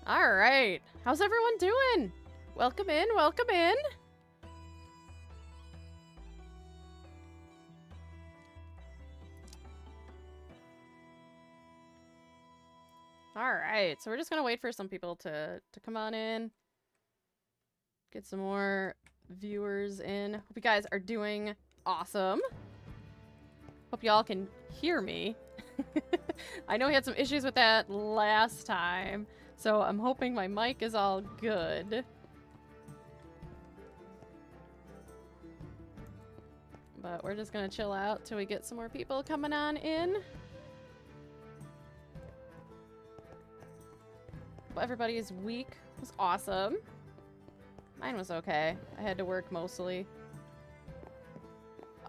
All right. How's everyone doing? Welcome in, welcome in. All right. So we're just going to wait for some people to come on in. Get some more viewers in. Hope you guys are doing awesome. Hope y'all can hear me. I know we had some issues with that last time. So I'm hoping my mic is all good. But we're just gonna chill out till we get some more people coming on in. Well, everybody's week was awesome. Mine was okay. I had to work mostly.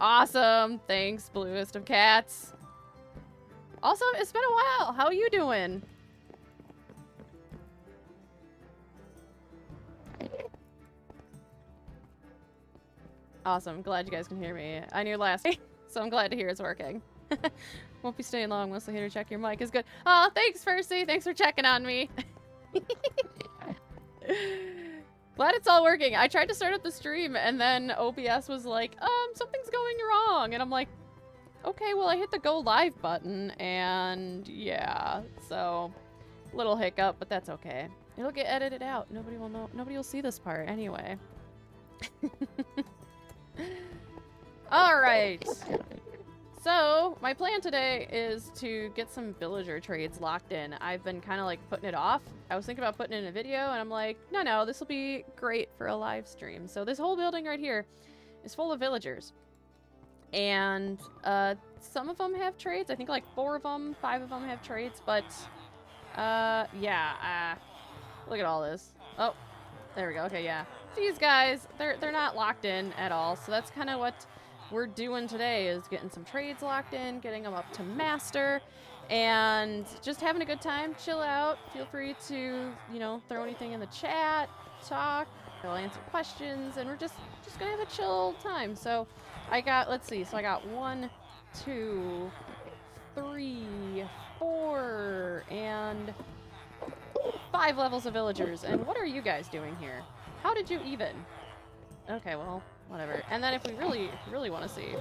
Awesome! Thanks, Bluest of Cats. Also, it's been a while. How are you doing? Awesome. Glad you guys can hear me. I knew last week, so I'm glad to hear it's working. Won't be staying long. Mostly here to check your mic is good. Oh, thanks, Percy. Thanks for checking on me. Glad it's all working. I tried to start up the stream, and then OBS was like, something's going wrong. And I'm like, okay, well, I hit the go live button, and yeah. So, little hiccup, but that's okay. It'll get edited out. Nobody will know. Nobody will see this part anyway. Alright. So, my plan today is to get some villager trades locked in. I've been kind of like putting it off. I was thinking about putting it in a video, and I'm like, no, this will be great for a live stream. So this whole building right here is full of villagers. And some of them have trades. I think like 4 of them, 5 of them have trades. But, yeah. Look at all this. Oh, there we go. Okay, yeah. These guys, they're not locked in at all, so that's kind of what we're doing today, is getting some trades locked in, getting them up to master, and just having a good time, chill out. Feel free to, you know, throw anything in the chat, talk, I'll answer questions, and we're just gonna have a chill time. So I got, let's see, so I got 1, 2, 3, 4, and 5 levels of villagers. And what are you guys doing here? How did you even? Okay, well, whatever. And then if we really want to see,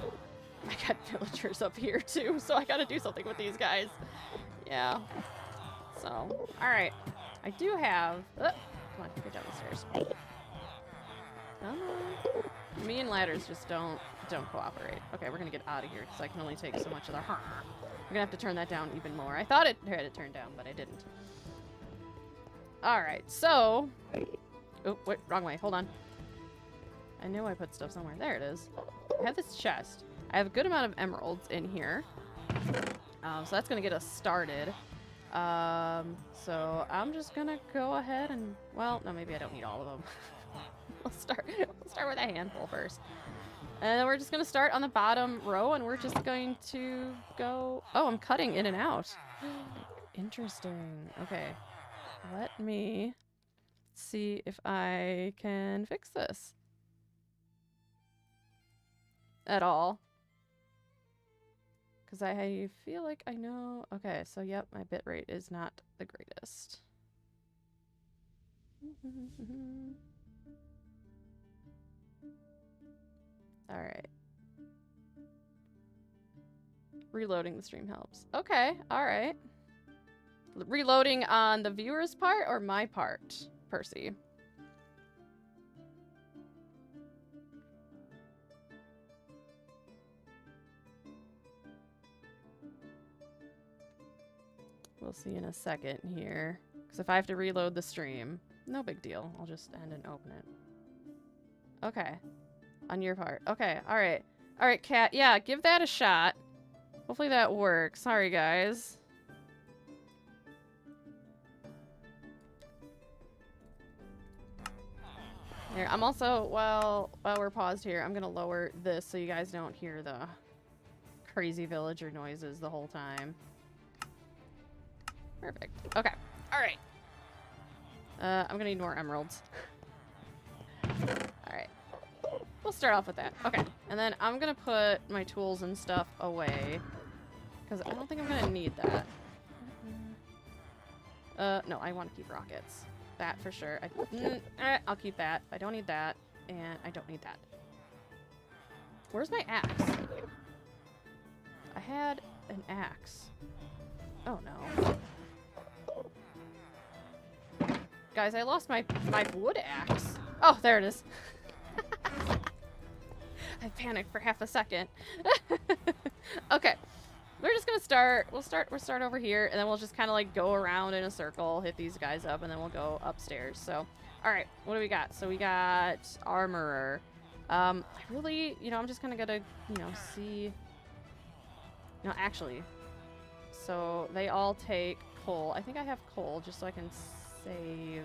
I got villagers up here too, so I gotta do something with these guys. Yeah. So, all right. I do have. Come on, get down the stairs. Come on. Me and ladders just don't cooperate. Okay, we're gonna get out of here because I can only take so much of the. We're gonna have to turn that down even more. I thought it had it turned down, but I didn't. All right, so. Oh, wait, wrong way. Hold on. I knew I put stuff somewhere. There it is. I have this chest. I have a good amount of emeralds in here. So that's going to get us started. So I'm just going to go ahead and... Well, no, maybe I don't need all of them. We'll start with a handful first. And then we're just going to start on the bottom row, and we're just going to go... Oh, I'm cutting in and out. Interesting. Okay. Let me... see if I can fix this at all, because I feel like I know. Okay, so yep, my bitrate is not the greatest. All right, reloading the stream helps. Okay, all right. Reloading on the viewer's part or my part? Percy. We'll see in a second here. Because if I have to reload the stream, no big deal. I'll just end and open it. Okay. On your part. Okay, alright. Alright, Cat. Yeah, give that a shot. Hopefully that works. Sorry, guys. Here, I'm also, while we're paused here, I'm gonna lower this so you guys don't hear the crazy villager noises the whole time. Perfect. Okay. Alright. I'm gonna need more emeralds. Alright. We'll start off with that. Okay. And then I'm gonna put my tools and stuff away, because I don't think I'm gonna need that. No, I want to keep rockets. That for sure. I'll keep that. I don't need that, and I don't need that. Where's my axe? I had an axe. Oh no. Guys, I lost my wood axe. Oh, there it is. I panicked for half a second. Okay. We're just gonna start. We'll start over here, and then we'll just kind of like go around in a circle, hit these guys up, and then we'll go upstairs. So, all right, what do we got? So we got armorer. I really, I'm just kind of gonna, see. No, actually, so they all take coal. I think I have coal just so I can save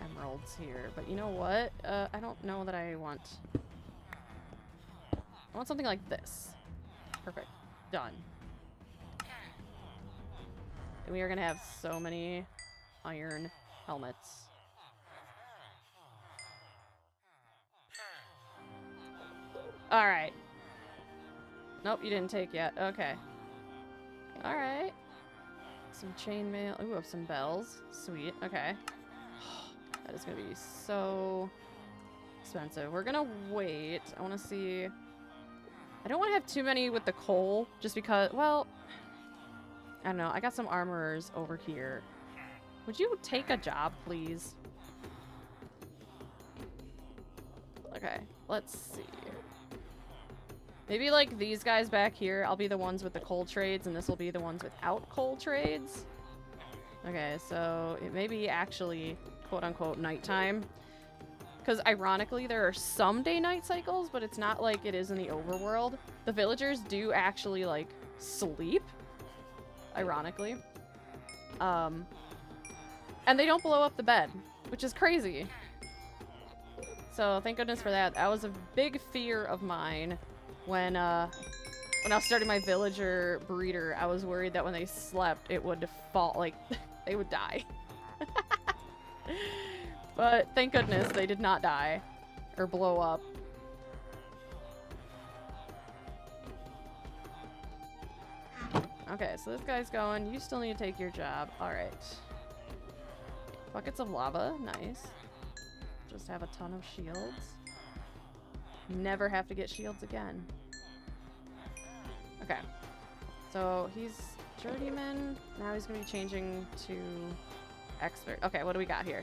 emeralds here. But you know what? I don't know that I want. I want something like this. Perfect. Done. And we are gonna have so many iron helmets. Alright. Nope, you didn't take yet. Okay. Alright. Some chainmail. Ooh, some bells. Sweet. Okay. That is gonna be so expensive. We're gonna wait. I wanna see. I don't want to have too many with the coal, just because, well, I don't know. I got some armorers over here. Would you take a job, please? Okay, let's see. Maybe like these guys back here, I'll be the ones with the coal trades, and this will be the ones without coal trades. Okay, so it may be actually, quote-unquote, nighttime. Because ironically, there are some day-night cycles, but it's not like it is in the overworld. The villagers do actually, like, sleep. Ironically. And they don't blow up the bed, which is crazy. So, thank goodness for that. That was a big fear of mine when I was starting my villager breeder. I was worried that when they slept, it would fall, like, they would die. But thank goodness they did not die or blow up. Okay, so this guy's going. You still need to take your job. All right. Buckets of lava. Nice. Just have a ton of shields. Never have to get shields again. Okay. So he's journeyman. Now he's going to be changing to expert. Okay, what do we got here?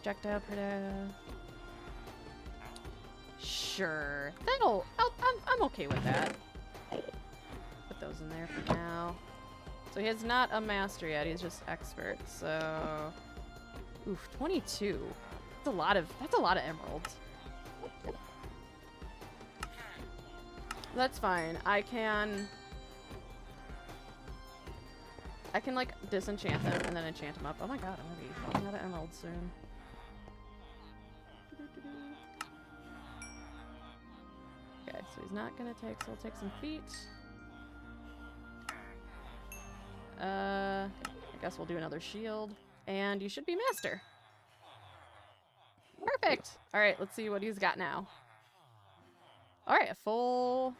Projectile predator. Sure. I'm okay with that. Put those in there for now. So he is not a master yet, he's just expert. So oof, 22. That's a lot of emeralds. That's fine. I can like disenchant them and then enchant them up. Oh my god, I'm gonna be running out of emeralds soon. Okay, so he's not gonna take, so we'll take some feet. I guess we'll do another shield. And you should be master. Perfect! Alright, let's see what he's got now. Alright, a full...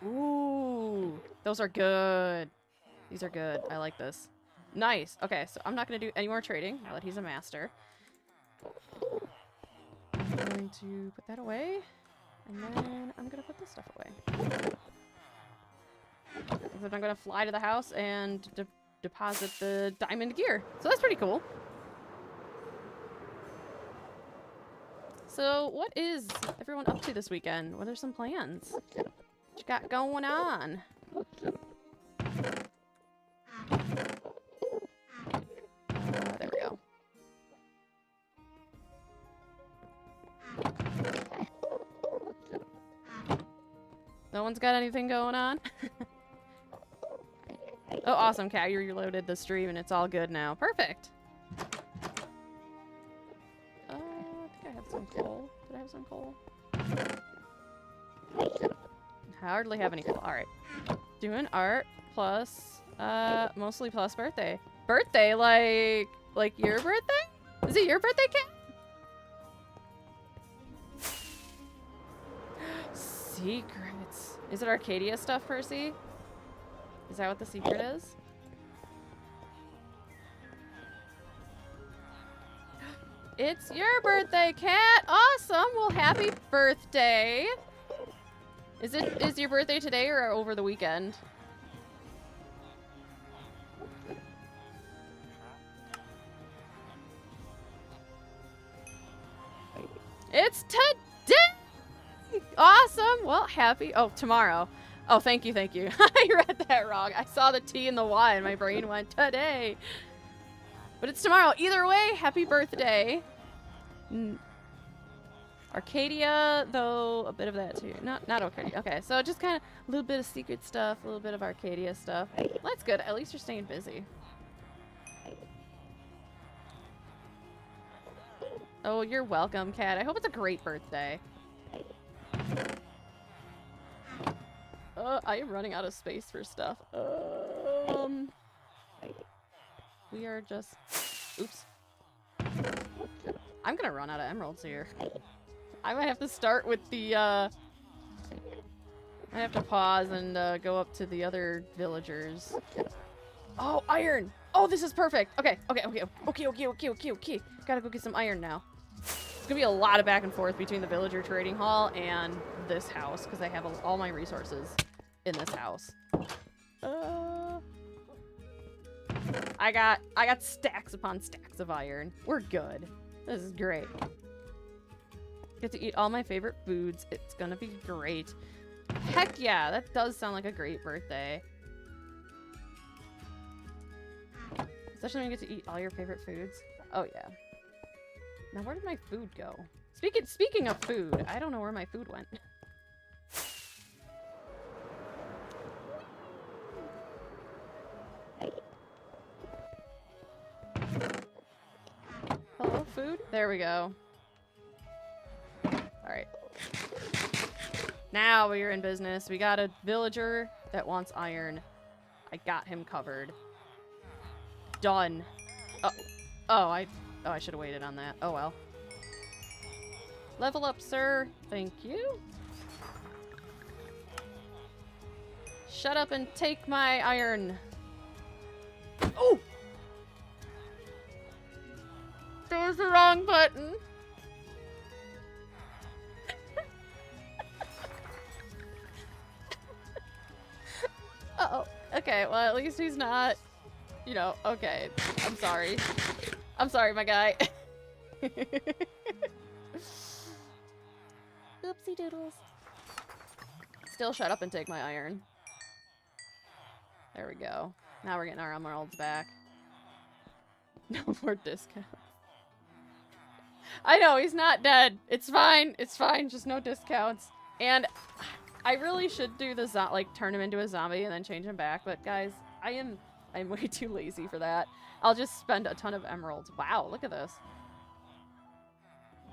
Ooh, those are good. These are good. I like this. Nice. Okay, so I'm not going to do any more trading now that he's a master. I'm going to put that away. And then I'm going to put this stuff away. Except I'm going to fly to the house and deposit the diamond gear. So that's pretty cool. So what is everyone up to this weekend? What are some plans? What you got going on? There we go. No one's got anything going on? Oh, awesome, Cat. You reloaded the stream and it's all good now. Perfect. I think I have some coal. Did I have some coal? I hardly have any coal. Alright. Doing art plus, mostly plus birthday. Birthday? Like your birthday? Is it your birthday, Cat? Secrets. Is it Arcadia stuff, Percy? Is that what the secret is? It's your birthday, Cat. Awesome. Well, happy birthday. Is your birthday today or over the weekend? It's today. Awesome. Well, happy. Oh, tomorrow. Oh, thank you, thank you. I read that wrong. I saw the T and the Y and my brain went today. But it's tomorrow. Either way, happy birthday. Arcadia, though, a bit of that too. Not Arcadia. Okay, so just kind of a little bit of secret stuff, a little bit of Arcadia stuff. That's good. At least you're staying busy. Oh, you're welcome, Cat. I hope it's a great birthday. I am running out of space for stuff. We are just... Oops. I'm gonna run out of emeralds here. I might have to start with the, I have to pause and go up to the other villagers. Oh, iron! Oh, this is perfect! Okay. Gotta go get some iron now. It's gonna be a lot of back and forth between the villager trading hall and this house, because I have all my resources in this house. I got stacks upon stacks of iron. We're good. This is great. Get to eat all my favorite foods. It's gonna be great. Heck yeah, that does sound like a great birthday. Especially when you get to eat all your favorite foods. Oh yeah. Now where did my food go? Speaking of food, I don't know where my food went. Hello, food? There we go. Alright. Now we are in business. We got a villager that wants iron. I got him covered. Done. Oh, I should have waited on that. Oh well. Level up, sir. Thank you. Shut up and take my iron. Oh! That was the wrong button. Uh-oh. Okay, well, at least he's not, you know, okay. I'm sorry. I'm sorry, my guy. Oopsie doodles. Still shut up and take my iron. There we go. Now we're getting our emeralds back. No more discounts. I know, he's not dead. It's fine. It's fine. Just no discounts. And I really should do the like turn him into a zombie and then change him back. But guys, I'm way too lazy for that. I'll just spend a ton of emeralds. Wow, look at this.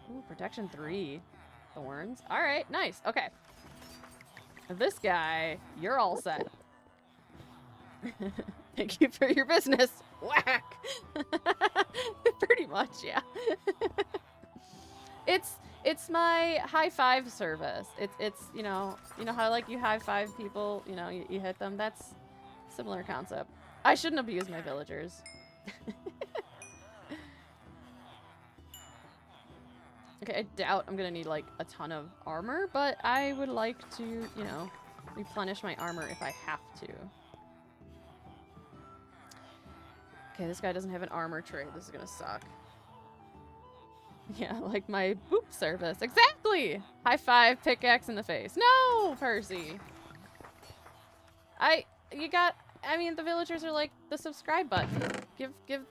Ooh, protection 3. Thorns. All right, nice. Okay. This guy, you're all set. Thank you for your business. Whack. Pretty much, yeah. It's my high five service. It's you know how like you high five people, you know, you hit them. That's similar concept. I shouldn't abuse my villagers. Okay, I doubt I'm gonna need like a ton of armor, but I would like to, you know, replenish my armor if I have to. Okay, this guy doesn't have an armor trade. This is gonna suck. Yeah, like my boop service. Exactly! High five, pickaxe in the face. No, Percy! I mean, the villagers are like the subscribe button. Give the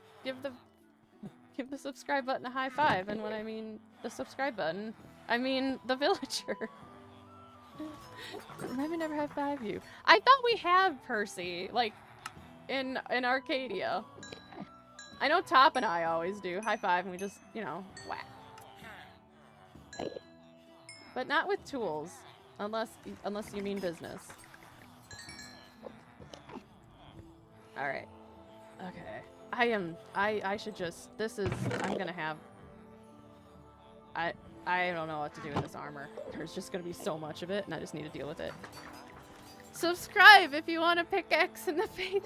subscribe button a high five, and when I mean the subscribe button, I mean the villager. Maybe never high five you. I thought we have Percy, like, in Arcadia. I know Top and I always do high five, and we just, you know, whack. But not with tools, unless you mean business. All right. Okay. I should just, I'm gonna have, I don't know what to do with this armor. There's just gonna be so much of it, and I just need to deal with it. Subscribe if you want a pickaxe in the face.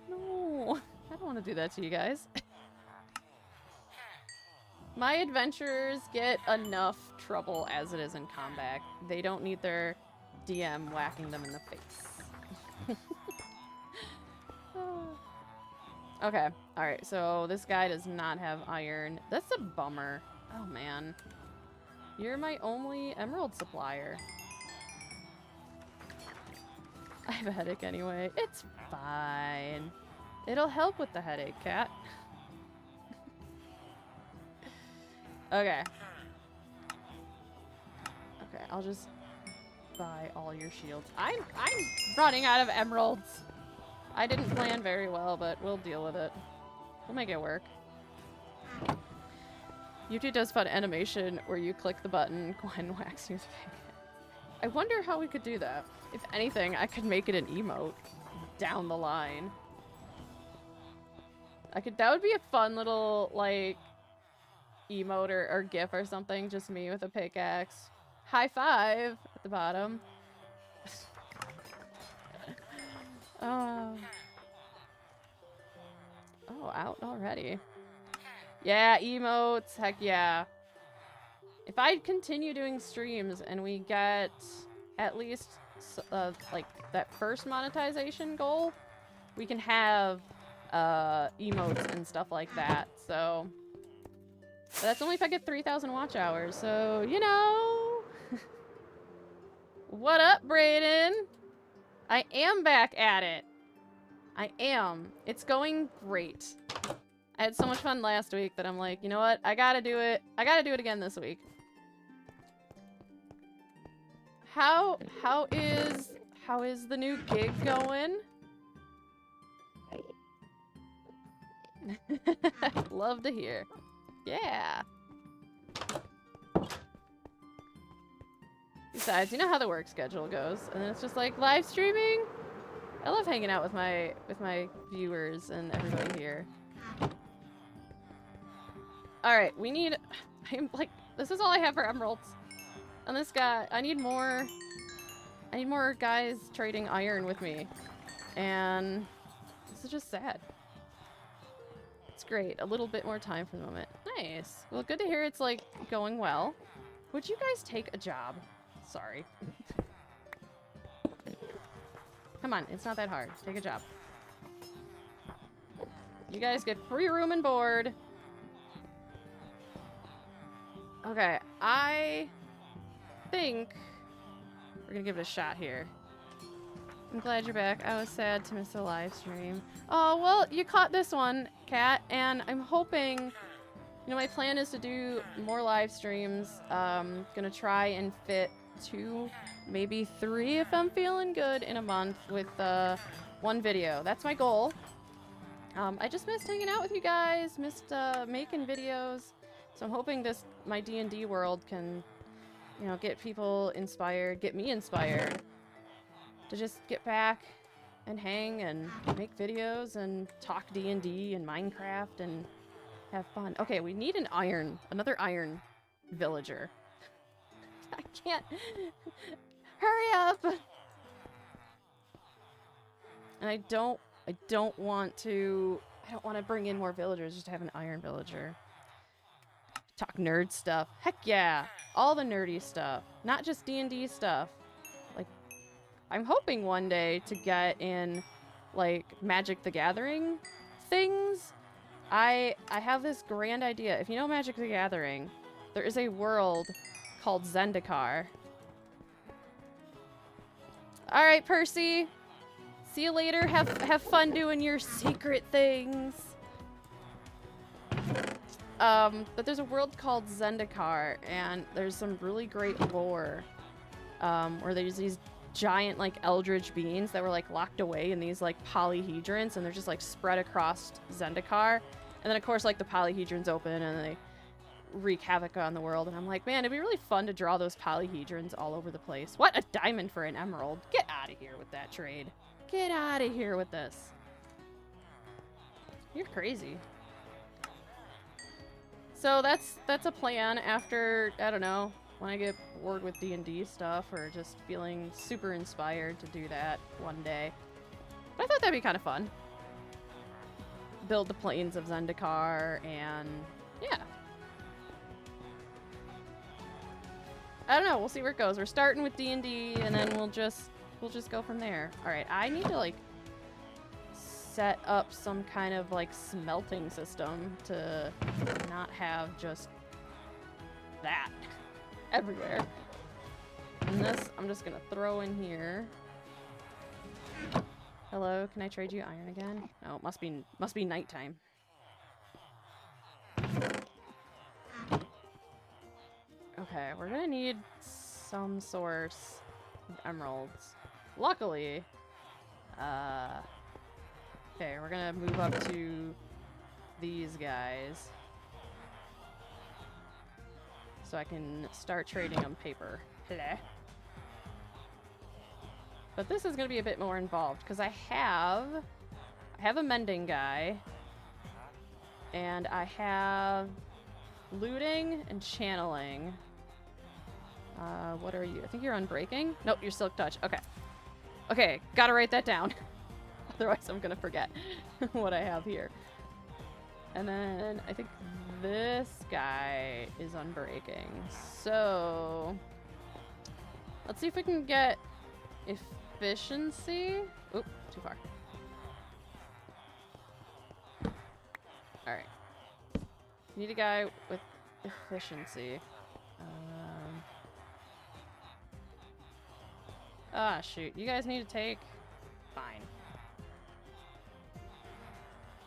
No, I don't want to do that to you guys. My adventurers get enough trouble as it is in combat. They don't need their DM whacking them in the face. Okay, alright, so this guy does not have iron. That's a bummer. Oh man. You're my only emerald supplier. I have a headache anyway. It's fine. It'll help with the headache, cat. Okay. Okay, I'll just buy all your shields. I'm running out of emeralds. I didn't plan very well, but we'll deal with it. We'll make it work. YouTube does fun animation where you click the button, Gwen whacks you with a pickaxe. I wonder how we could do that. If anything, I could make it an emote down the line. That would be a fun little, like, emote or gif or something. Just me with a pickaxe. High five at the bottom. Oh, out already. Yeah, emotes. Heck yeah. If I continue doing streams and we get at least like that first monetization goal, we can have emotes and stuff like that. So but that's only if I get 3,000 watch hours. So, you know. What up, Brayden? I am back at it. I am. It's going great. I had so much fun last week that I'm like, you know what? I gotta do it. I gotta do it again this week. How is the new gig going? Love to hear. Yeah. Besides, you know how the work schedule goes, and then it's just like live streaming. I love hanging out with my viewers and everybody here. All right, we need. I'm like, this is all I have for emeralds. And this guy, I need more guys trading iron with me, and this is just sad. It's great. A little bit more time for the moment. Nice. Well, good to hear it's like going well. Would you guys take a job? Sorry. Come on, it's not that hard. Take a job. You guys get free room and board. Okay, I think we're gonna give it a shot here. I'm glad you're back. I was sad to miss the live stream. Oh, well, you caught this one, Kat, and I'm hoping, you know, my plan is to do more live streams. Gonna try and fit 2, maybe 3 if I'm feeling good in a month with one video. That's my goal. I just missed hanging out with you guys, missed making videos. So I'm hoping my D&D world can, you know, get people inspired, get me inspired to just get back and hang and make videos and talk D&D and Minecraft and have fun. Okay, we need another iron villager. I can't. Hurry up! And I don't want to bring in more villagers just to have an iron villager. Talk nerd stuff. Heck yeah! All the nerdy stuff. Not just D&D stuff. Like, I'm hoping one day to get in, like, Magic the Gathering things. I have this grand idea. If you know Magic the Gathering, there is a world called Zendikar. Alright, Percy. See you later. Have fun doing your secret things. But there's a world called Zendikar, and there's some really great lore, where there's these giant, like, eldritch beings that were, like, locked away in these, like, polyhedrons, and they're just, like, spread across Zendikar. And then, of course, like, the polyhedrons open, and they wreak havoc on the world. And I'm like, man, it'd be really fun to draw those polyhedrons all over the place. What? A diamond for an emerald? Get out of here with that trade. Get out of here with this. You're crazy. So that's a plan after, I don't know, when I get bored with D&D stuff or just feeling super inspired to do that one day. But I thought that'd be kind of fun. Build the plains of Zendikar and yeah. I don't know. We'll see where it goes. We're starting with D&D, and then we'll just go from there. All right. I need to like set up some kind of like smelting system to not have just that everywhere. And this I'm just gonna throw in here. Hello, can I trade you iron again? Oh, must be nighttime. Okay, we're gonna need some source of emeralds. Luckily, okay, we're gonna move up to these guys so I can start trading them paper. Hello. But this is gonna be a bit more involved because I have a mending guy, and I have looting and channeling. What are you? I think you're unbreaking. Nope, you're silk touch. Okay. Okay, gotta write that down. Otherwise I'm gonna forget what I have here. And then I think this guy is unbreaking. So let's see if we can get efficiency. Oop, too far. Alright. Need a guy with efficiency. Ah, shoot. You guys need to take? Fine.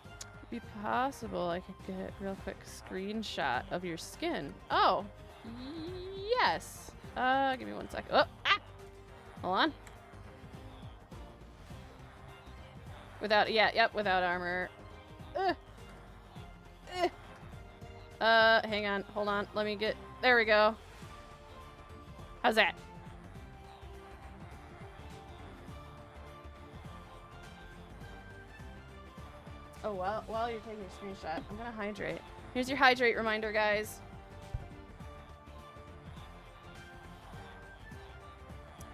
It'd be possible I could get a real quick screenshot of your skin. Oh! Yes! Give me 1 second. Oh! Ah! Hold on. Without, yeah, yep, without armor. Hang on. Hold on. Let me get, there we go. How's that? Oh, well, while you're taking a screenshot, I'm gonna hydrate. Here's your hydrate reminder, guys.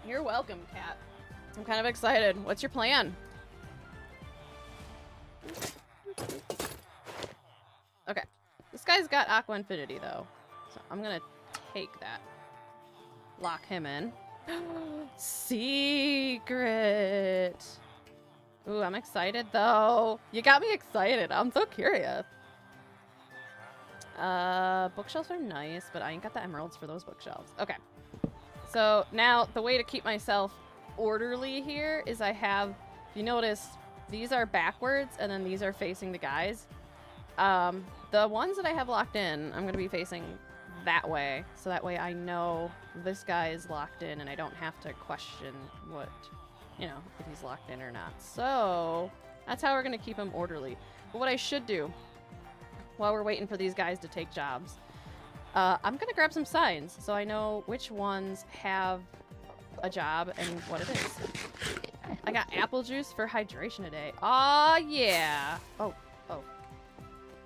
You're welcome, Kat. I'm kind of excited. What's your plan? Okay. This guy's got Aqua Infinity, though. So I'm gonna take that. Lock him in. Secret! Ooh, I'm excited, though. You got me excited. I'm so curious. Bookshelves are nice, but I ain't got the emeralds for those bookshelves. Okay. So now the way to keep myself orderly here is I have, if you notice, these are backwards and then these are facing the guys. The ones that I have locked in, I'm going to be facing that way. So that way I know this guy is locked in and I don't have to question what, you know, if he's locked in or not. So that's how we're going to keep him orderly. But what I should do while we're waiting for these guys to take jobs, I'm going to grab some signs so I know which ones have a job and what it is. I got apple juice for hydration today. Aw, yeah. Oh.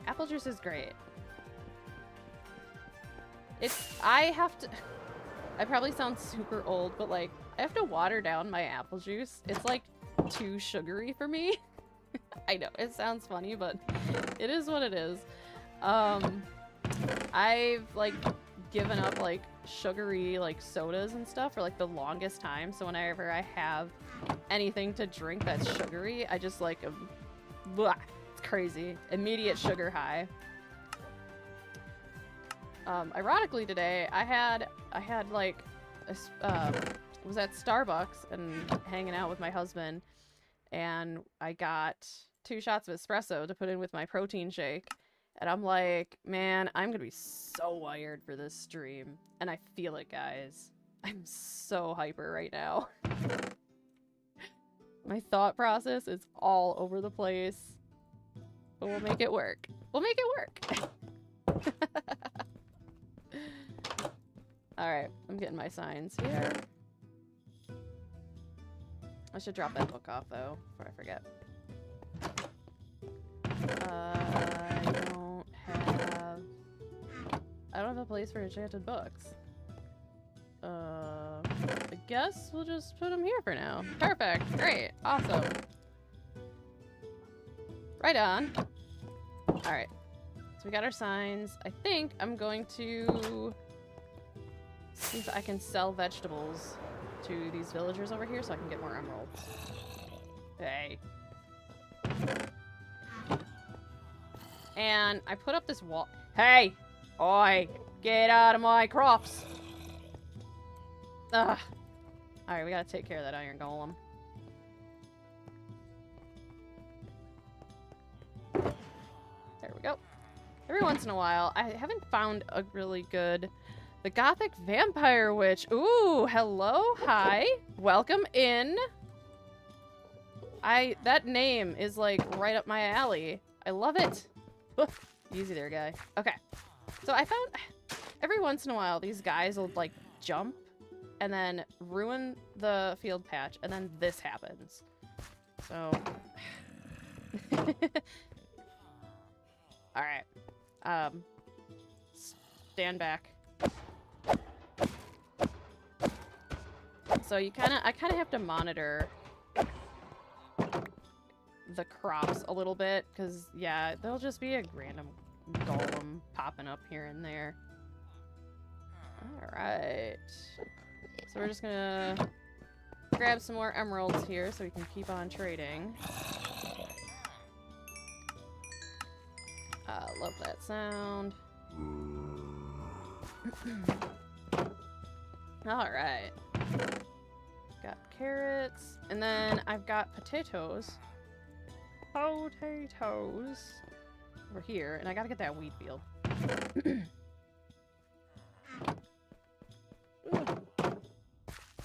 Apple juice is great. I probably sound super old, but like, I have to water down my apple juice. It's like too sugary for me. I know, it sounds funny, but it is what it is. I've like given up like sugary like sodas and stuff for like the longest time. So whenever I have anything to drink that's sugary, I just like, blah, it's crazy. Immediate sugar high. Ironically today, I had like, was at Starbucks and hanging out with my husband, and I got 2 shots of espresso to put in with my protein shake, and I'm like, man, I'm gonna be so wired for this stream, and I feel it, guys. I'm so hyper right now. My thought process is all over the place, but we'll make it work. We'll make it work. Alright, I'm getting my signs here. I should drop that book off, though, before I forget. I don't have a place for enchanted books. I guess we'll just put them here for now. Perfect. Great. Awesome. Right on. Alright. So we got our signs. I think I'm going to See if I can sell vegetables to these villagers over here so I can get more emeralds. Hey. And I put up this wall. Hey! Oi! Get out of my crops! Ugh. Alright, we gotta take care of that iron golem. There we go. Every once in a while, I haven't found a really good... The Gothic Vampire Witch. Ooh, hello, hi. Welcome in. That name is like right up my alley. I love it. Easy there, guy. Okay. So I found every once in a while these guys will like jump and then ruin the field patch and then this happens. So all right. Stand back. So I kind of have to monitor the crops a little bit because yeah, there'll just be a random golem popping up here and there. All right. So we're just gonna grab some more emeralds here so we can keep on trading. Love that sound. All right. Got carrots, and then I've got potatoes. Potatoes over here, and I gotta get that wheat field.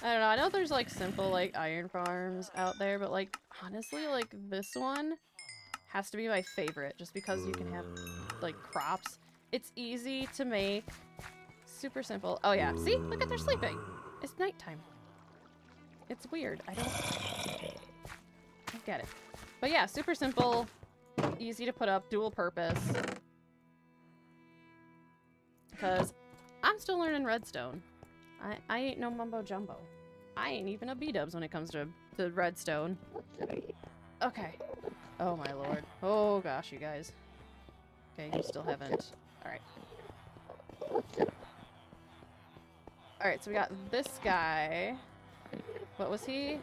I don't know. I know there's like simple like iron farms out there, but like honestly, like this one has to be my favorite just because you can have like crops. It's easy to make. Super simple. Oh yeah, see? Look at they're sleeping. It's nighttime. It's weird. I get it. But yeah, super simple, easy to put up, dual purpose. Because I'm still learning redstone. I ain't no mumbo jumbo. I ain't even a B-dubs when it comes to redstone. Okay. Oh my lord. Oh gosh, you guys. Okay, you still haven't. Alright. Alright, so we got this guy. What was he?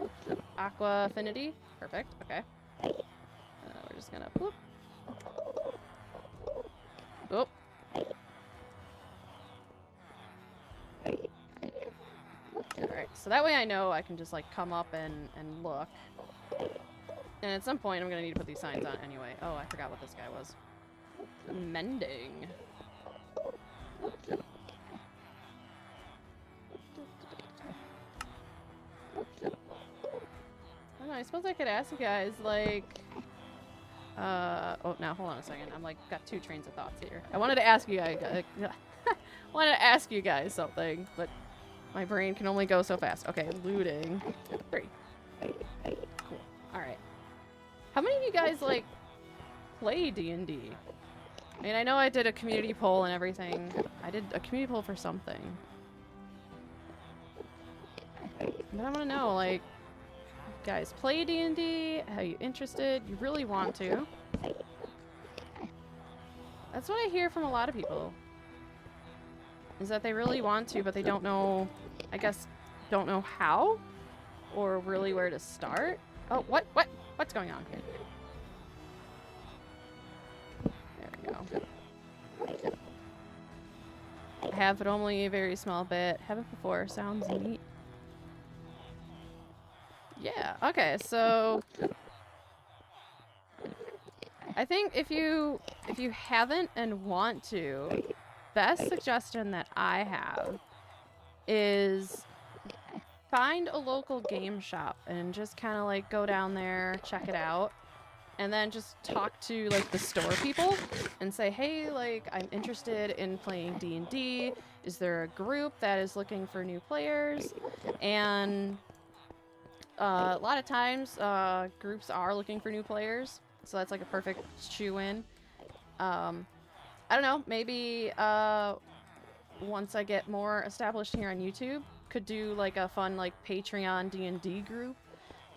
Aqua Affinity? Perfect, okay. We're just gonna whoop. Oh. Alright, so that way I know I can just like come up and look. And at some point I'm gonna need to put these signs on anyway. Oh, I forgot what this guy was. Mending. I don't know, I suppose I could ask you guys, like... oh, now, hold on a second. I'm, like, got two trains of thoughts here. I wanted to ask you guys... wanted to ask you guys something, but my brain can only go so fast. Okay, looting. 3. Cool. Alright. How many of you guys, like, play D&D? I mean, I know I did a community poll and everything. I did a community poll for something. But I want to know, like, guys play D&D? Are you interested? You really want to? That's what I hear from a lot of people. Is that they really want to, but they don't know, I guess, don't know how? Or really where to start? Oh, what's going on here? There we go. I have, but only a very small bit. Haven't before. Sounds neat. Yeah, okay, so I think if you haven't and want to, best suggestion that I have is find a local game shop and just kind of like go down there, check it out, and then just talk to like the store people and say, hey, like I'm interested in playing D&D. Is there a group that is looking for new players? And a lot of times groups are looking for new players, so that's like a perfect shoe-in. I don't know, maybe once I get more established here on YouTube, could do like a fun like Patreon D&D group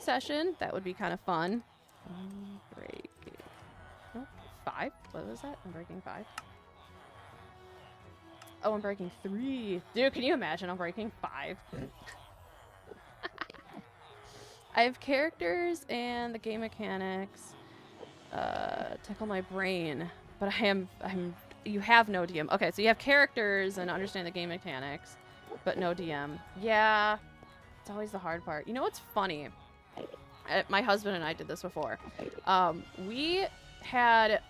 session. That would be kind of fun. Breaking. Oh, 5? What was that? I'm breaking 5. Oh, I'm breaking 3. Dude, can you imagine I'm breaking 5? I have characters and the game mechanics tickle my brain, but you have no DM. Okay, so you have characters and understand the game mechanics, but no DM. Yeah, it's always the hard part. You know what's funny? My husband and I did this before. We had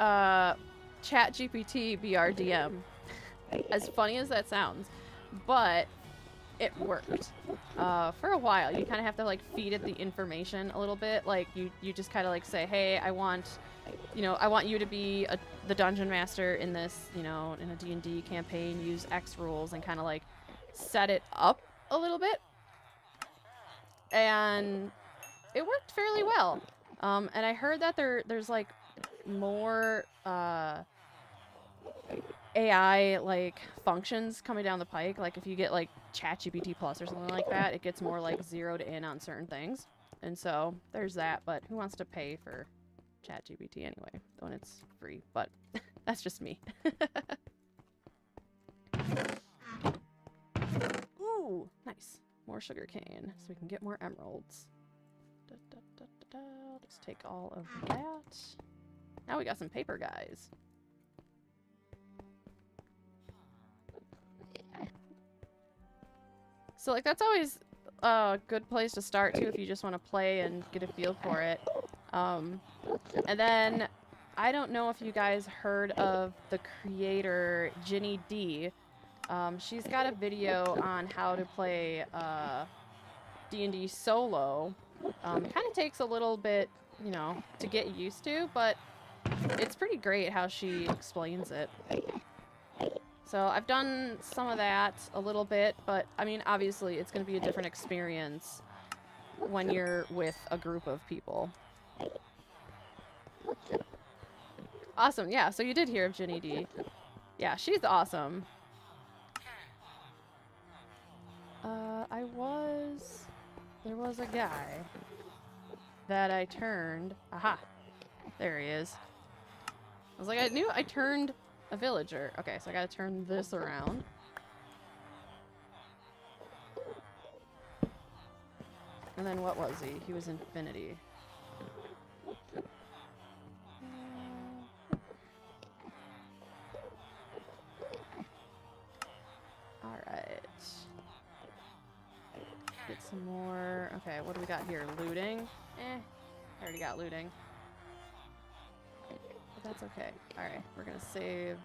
ChatGPT be our DM. As funny as that sounds, but it worked for a while. You kind of have to like feed it the information a little bit. Like you just kind of like say, hey, I want you to be the dungeon master in this, in a D&D campaign, use X rules, and kind of like set it up a little bit. And it worked fairly well. And I heard that there's like more AI like functions coming down the pike. Like if you get like ChatGPT Plus or something like that, it gets more like zeroed in on certain things. And so there's that, but who wants to pay for ChatGPT anyway when it's free? But that's just me. Ooh, nice. More sugar cane so we can get more emeralds. Let's take all of that. Now we got some paper, guys. So, like, that's always a good place to start, too, if you just want to play and get a feel for it. And then, I don't know if you guys heard of the creator, Ginny D. She's got a video on how to play D&D solo. Kind of takes a little bit, to get used to, but it's pretty great how she explains it. So I've done some of that a little bit, but I mean, obviously it's going to be a different experience when you're with a group of people. Awesome. Yeah, so you did hear of Ginny D. Yeah, she's awesome. There was a guy that I turned. Aha. There he is. I was like, I knew I turned a villager. Okay, so I gotta turn this around. And then what was he? He was infinity. Alright. Get some more. Okay, what do we got here? Looting? I already got looting. But that's okay. Alright, we're gonna save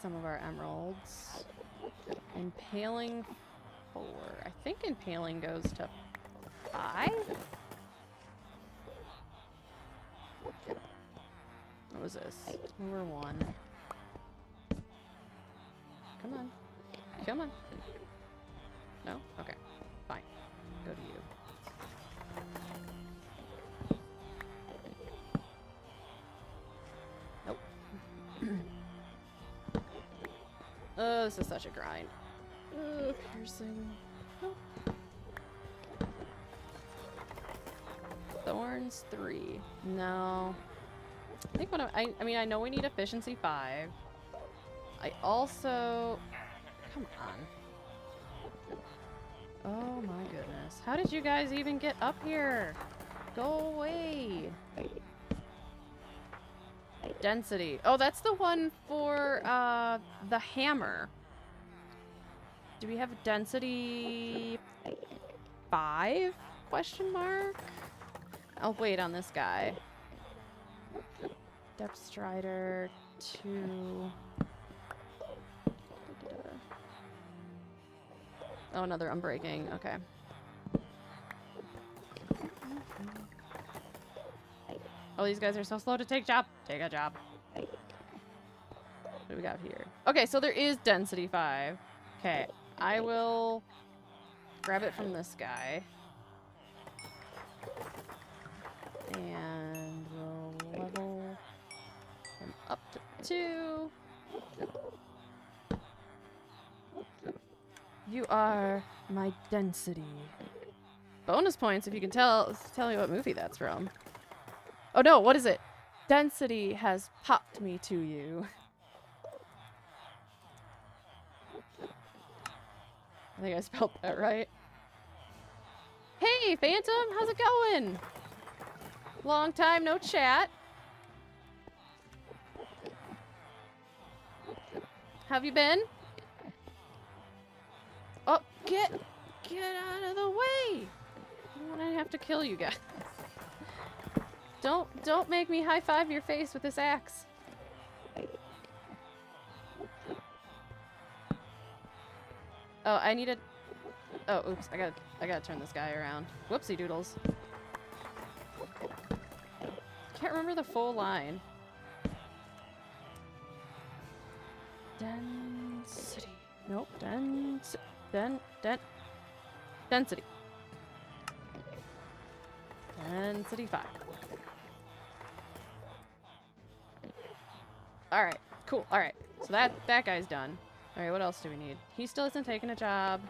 some of our emeralds. Impaling 4. I think impaling goes to 5? What was this? Lure 1. Come on. Come on. No? Okay. Fine. Go to you. Nope. Oh, this is such a grind. Piercing. Nope. Thorns 3. No. I think what I mean, I know we need efficiency 5. I also... Come on. Oh my goodness. How did you guys even get up here? Go away. Density. Oh, that's the one for the hammer. Do we have density 5? Question mark? I'll wait on this guy. Depth Strider 2. Oh, another unbreaking. Okay. Oh, these guys are so slow to take job. Take a job. What do we got here? Okay, so there is density 5. Okay, I will grab it from this guy. And we'll level him up to 2. You are my density. Bonus points if you can tell me what movie that's from. Oh no, what is it? Density has popped me to you. I think I spelled that right. Hey, Phantom, how's it going? Long time no chat. Have you been? Oh, get out of the way! I don't want to have to kill you guys. Don't make me high five your face with this axe. Oh, I need a. Oh, oops! I gotta turn this guy around. Whoopsie doodles. Can't remember the full line. Density. Nope. Density. Density 5. Alright, cool. Alright. So that guy's done. Alright, what else do we need? He still isn't taking a job.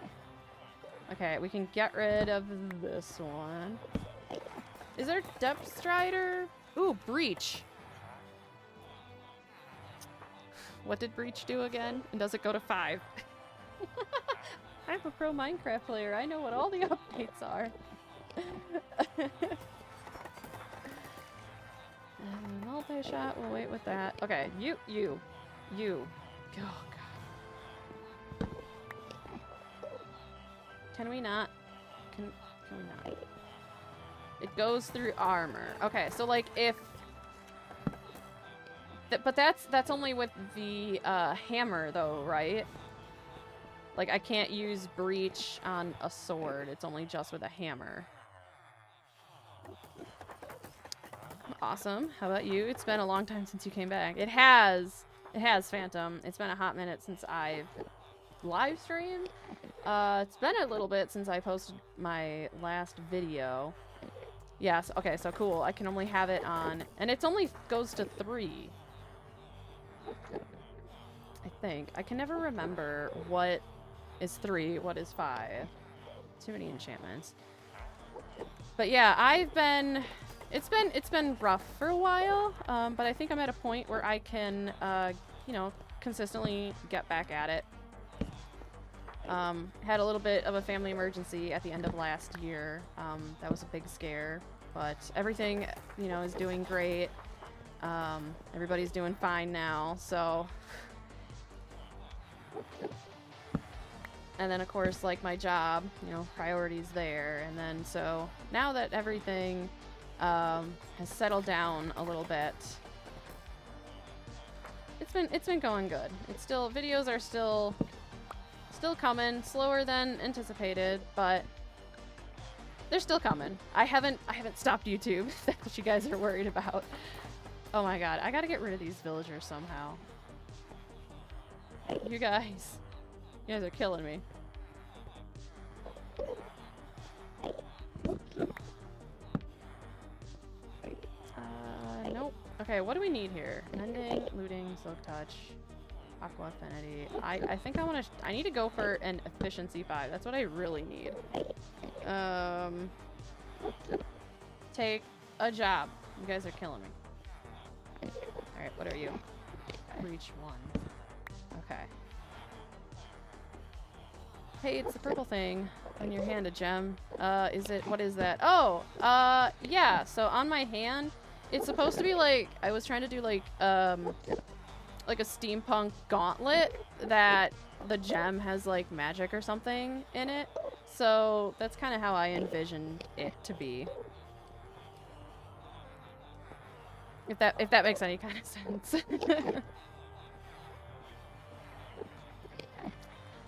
Okay, we can get rid of this one. Is there Depth Strider? Ooh, Breach. What did Breach do again? And does it go to 5? I'm a pro Minecraft player. I know what all the updates are. And multi-shot, we'll wait with that. Okay, you. Oh, God. Can we not? Can we not? It goes through armor. Okay, so like if... but that's only with the hammer though, right? Like I can't use Breach on a sword. It's only just with a hammer. Awesome. How about you? It's been a long time since you came back. It has, Phantom. It's been a hot minute since I've live streamed. It's been a little bit since I posted my last video. Yes, okay, so cool. I can only have it on, and it only goes to 3. I think. I can never remember what is 3, what is 5. Too many enchantments. But yeah, it's been rough for a while, but I think I'm at a point where I can, you know, consistently get back at it. Had a little bit of a family emergency at the end of last year. That was a big scare, but everything, you know, is doing great. Everybody's doing fine now, so. And then, of course, like my job, you know, priorities there. And then, so now that everything has settled down a little bit, it's been going good. It's still, videos are still coming, slower than anticipated, but they're still coming. I haven't stopped YouTube. If that's what you guys are worried about. Oh my god, I gotta get rid of these villagers somehow. You guys are killing me. Nope. Okay, what do we need here? Mending, looting, silk touch, aqua affinity. I think I need to go for an efficiency 5. That's what I really need. Take a job. You guys are killing me. Alright, what are you? Reach 1. Okay. Hey, it's the purple thing on your hand, a gem. What is that? Oh, yeah, so on my hand, it's supposed to be like, I was trying to do like a steampunk gauntlet that the gem has like magic or something in it. So that's kind of how I envisioned it to be. If that makes any kind of sense.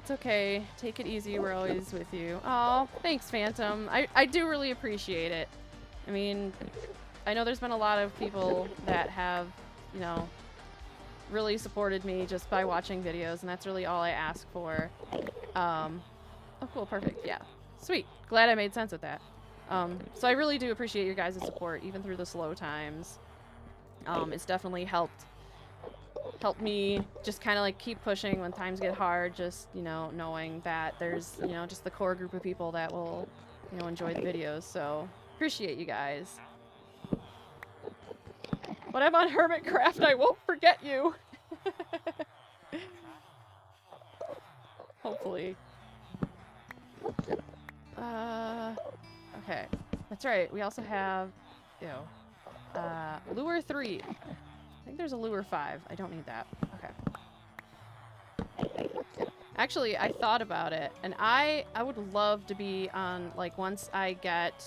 It's okay. Take it easy. We're always with you. Oh, thanks, Phantom. I do really appreciate it. I mean, I know there's been a lot of people that have, you know, really supported me just by watching videos, and that's really all I ask for. Oh, cool. Perfect. Yeah. Sweet. Glad I made sense with that. So I really do appreciate your guys' support, even through the slow times. It's definitely helped me just kind of like keep pushing when times get hard, just, you know, knowing that there's, you know, just the core group of people that will, you know, enjoy the videos. So appreciate you guys. When I'm on Hermitcraft, I won't forget you. Hopefully. Okay. That's right. We also have, ew. Lure 3. I think there's a lure 5. I don't need that. Okay. Actually, I thought about it, and I would love to be on, like, once I get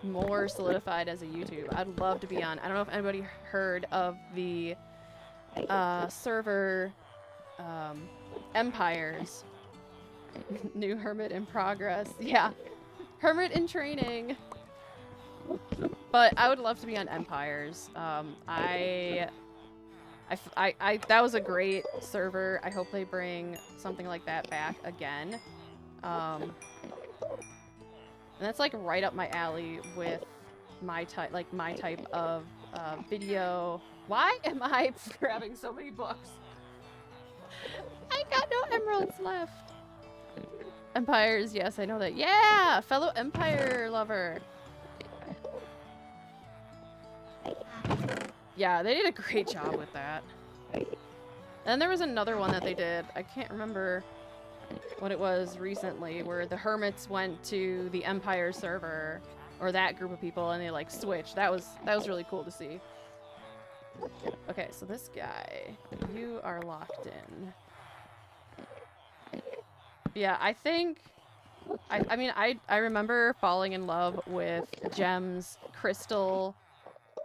more solidified as a YouTube, I'd love to be on. I don't know if anybody heard of the server Empires. New hermit in progress. Yeah. Hermit in training. But I would love to be on Empires. That was a great server. I hope they bring something like that back again. And that's like right up my alley with my type, of video. Why am I grabbing so many books? I got no emeralds left. Empires, yes, I know that. Yeah, fellow Empire lover. Yeah, they did a great job with that. And there was another one that they did. I can't remember what it was recently, where the hermits went to the Empire server, or that group of people, and they like switched. That was really cool to see. Okay, so this guy, you are locked in. Yeah, I think, I mean, I remember falling in love with Gems, Crystal,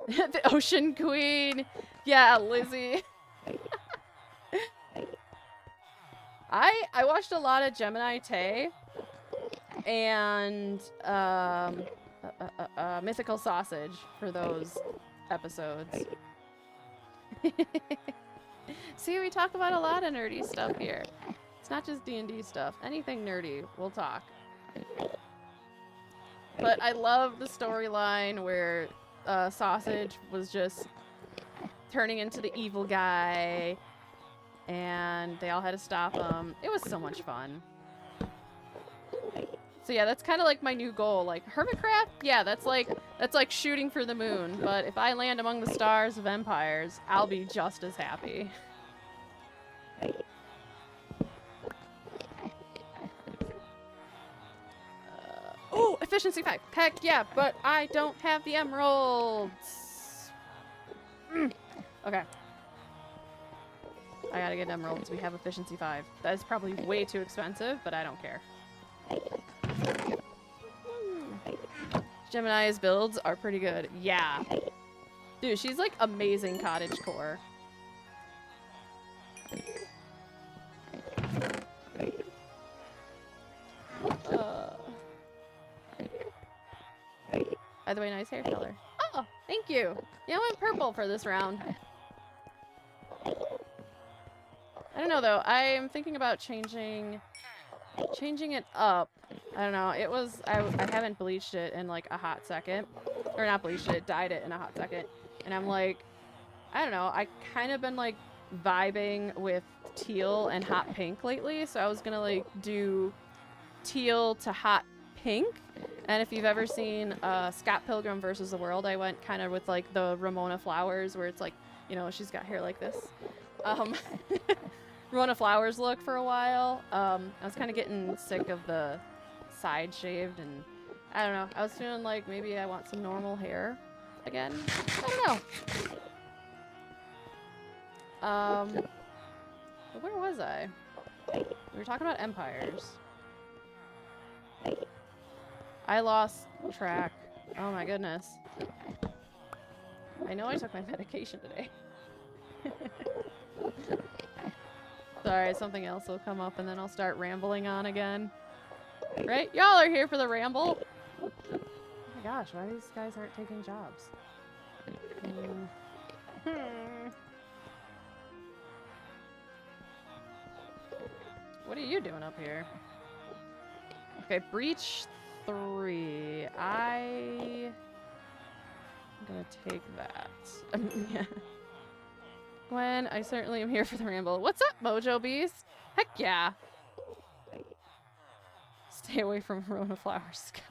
the Ocean Queen. Yeah, Lizzie. I watched a lot of Gemini Tay and Mythical Sausage for those episodes. See, we talk about a lot of nerdy stuff here. It's not just D&D stuff. Anything nerdy, we'll talk. But I love the storyline where Sausage was just turning into the evil guy, and they all had to stop him. It was so much fun. So yeah, that's kind of like my new goal. Like Hermitcraft, yeah, that's like shooting for the moon. But if I land among the stars of Empires, I'll be just as happy. Oh, efficiency 5. Heck yeah, but I don't have the emeralds. Okay. I gotta get emeralds. We have efficiency 5. That is probably way too expensive, but I don't care. Gemini's builds are pretty good. Yeah. Dude, she's like amazing cottage core. By the way, nice hair color. Oh, thank you. Yeah, I went purple for this round. I don't know though. I'm thinking about changing it up. I don't know. It was I haven't bleached it in like a hot second, or not bleached it, dyed it in a hot second, and I'm like, I don't know. I kind of been like vibing with teal and hot pink lately, so I was gonna like do teal to hot pink. And if you've ever seen Scott Pilgrim versus the World, I went kind of with like the Ramona Flowers, where it's like, you know, she's got hair like this. Ramona Flowers look for a while. I was kind of getting sick of the side shaved, and I don't know. I was feeling like maybe I want some normal hair again. I don't know. But where was I? We were talking about Empires. I lost track. Oh my goodness. I know I took my medication today. Sorry, something else will come up and then I'll start rambling on again. Right? Y'all are here for the ramble. Oh my gosh, why these guys aren't taking jobs? What are you doing up here? Okay, breach 3. I'm gonna take that. Yeah. Gwen, I certainly am here for the ramble. What's up, Mojo Beast? Heck yeah. Stay away from Rona Flowers, Scott.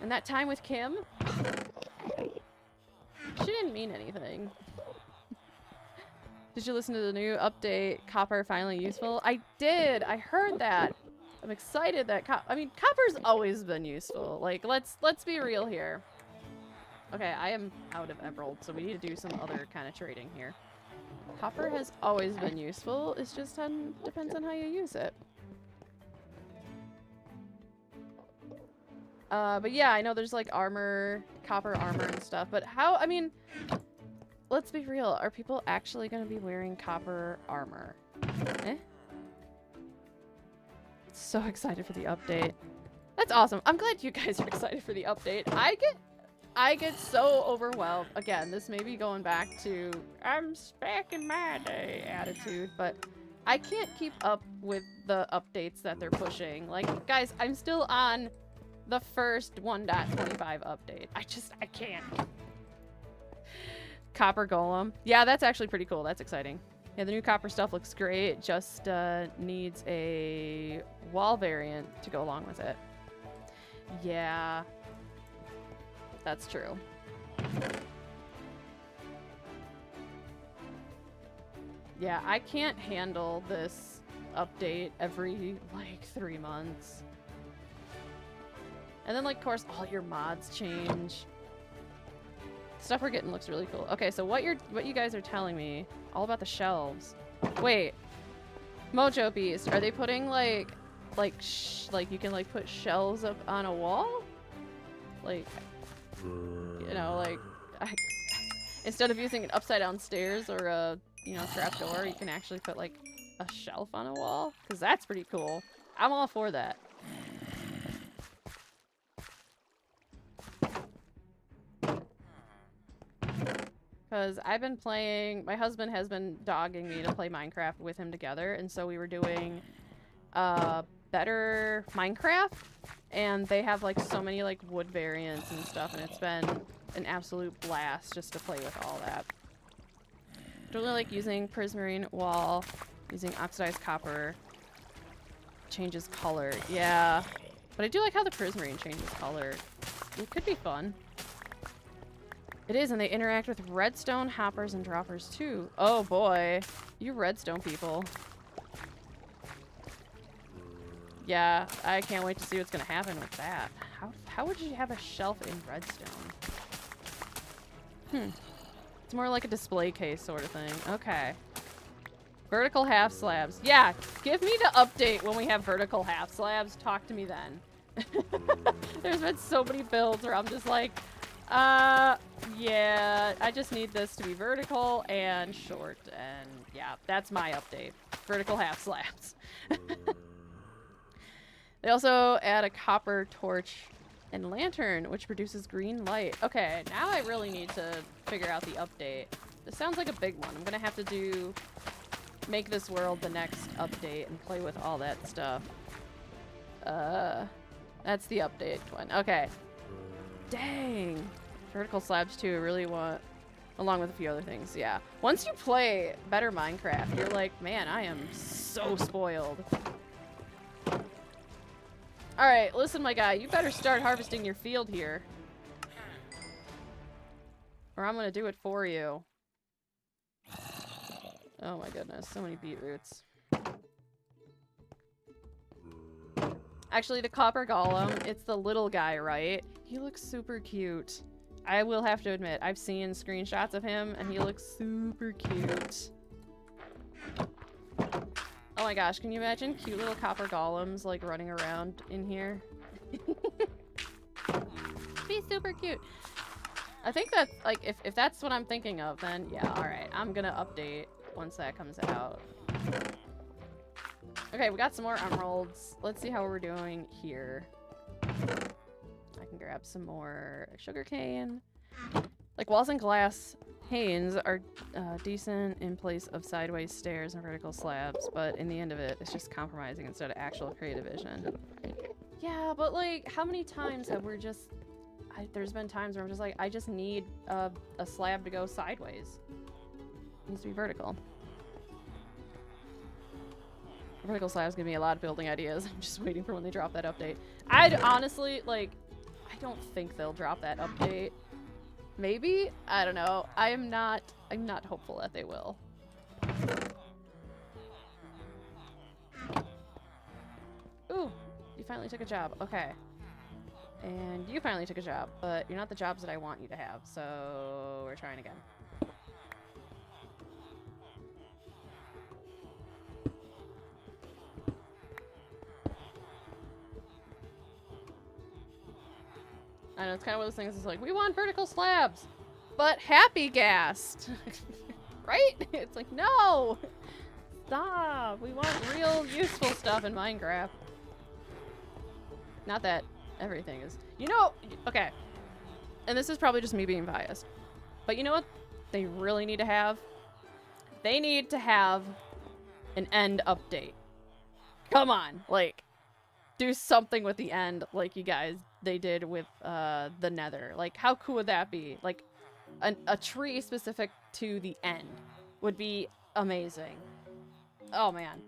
And that time with Kim? She didn't mean anything. Did you listen to the new update? Copper finally useful? I did. I heard that. I'm excited that I mean, copper's always been useful. Like, let's be real here. Okay, I am out of emerald, so we need to do some other kind of trading here. Copper has always been useful. It's just depends on how you use it. But yeah, I know there's like armor, copper armor and stuff, but how, I mean, let's be real. Are people actually going to be wearing copper armor? Eh? So excited for the update. That's awesome. I'm glad you guys are excited for the update. I get so overwhelmed. Again, this may be going back to I'm back in my day attitude, but I can't keep up with the updates that they're pushing. Like, guys, I'm still on the first 1.25 update. I can't. Copper golem. Yeah, that's actually pretty cool. That's exciting. Yeah, the new copper stuff looks great. Just needs a wall variant to go along with it. Yeah. That's true. Yeah, I can't handle this update every, like, 3 months. And then, like, of course, all your mods change. Stuff we're getting looks really cool. Okay, so what you guys are telling me, all about the shelves. Wait. Mojo Beast, are they putting, like you can, like, put shelves up on a wall? Like, you know, like, instead of using an upside-down stairs or a, you know, trap door, you can actually put, like, a shelf on a wall? Because that's pretty cool. I'm all for that. Because I've been playing, my husband has been dogging me to play Minecraft with him together, and so we were doing better Minecraft, and they have like so many like wood variants and stuff, and it's been an absolute blast just to play with all that. Don't really like using prismarine wall, using oxidized copper, changes color. Yeah, but I do like how the prismarine changes color. It could be fun. It is, and they interact with redstone hoppers and droppers too. Oh boy, you redstone people. Yeah, I can't wait to see what's gonna happen with that. How would you have a shelf in redstone? It's more like a display case sort of thing. Okay. Vertical half slabs. Yeah, give me the update when we have vertical half slabs. Talk to me then. There's been so many builds where I'm just like, yeah, I just need this to be vertical and short, and yeah, that's my update. Vertical half slabs. They also add a copper torch and lantern, which produces green light. Okay, now I really need to figure out the update. This sounds like a big one. I'm gonna have to make this world the next update and play with all that stuff. That's the update one. Okay. Dang. Vertical slabs too, I really want, along with a few other things, yeah. Once you play better Minecraft, you're like, man, I am so spoiled. Alright, listen, my guy, you better start harvesting your field here. Or I'm gonna do it for you. Oh my goodness, so many beetroots. Actually, the copper golem, it's the little guy, right? He looks super cute. I will have to admit, I've seen screenshots of him, and he looks super cute. Oh my gosh, can you imagine cute little copper golems, like, running around in here? Be super cute. I think that, like, if that's what I'm thinking of, then yeah, alright. I'm gonna update once that comes out. Okay, we got some more emeralds. Let's see how we're doing here. I can grab some more sugarcane. Like, walls and glass panes are decent in place of sideways stairs and vertical slabs, but in the end of it, it's just compromising instead of actual creative vision. Yeah, but like, how many times have we just... there's been times where I'm just like, I just need a slab to go sideways. It needs to be vertical. Vertical slabs give me a lot of building ideas. I'm just waiting for when they drop that update. I'd honestly, like, I don't think they'll drop that update. Maybe? I don't know. I'm not hopeful that they will. Ooh, you finally took a job. Okay. And you finally took a job, but you're not the jobs that I want you to have, so we're trying again. I know, it's kind of one of those things, it's like, we want vertical slabs, but happy gassed. Right? It's like, no! Stop! We want real useful stuff in Minecraft. Not that everything is... You know... Okay. And this is probably just me being biased. But you know what they really need to have? They need to have an end update. Come on! Like, do something with the end like you guys... They did with the Nether. Like, how cool would that be? Like, a tree specific to the end would be amazing. Oh man.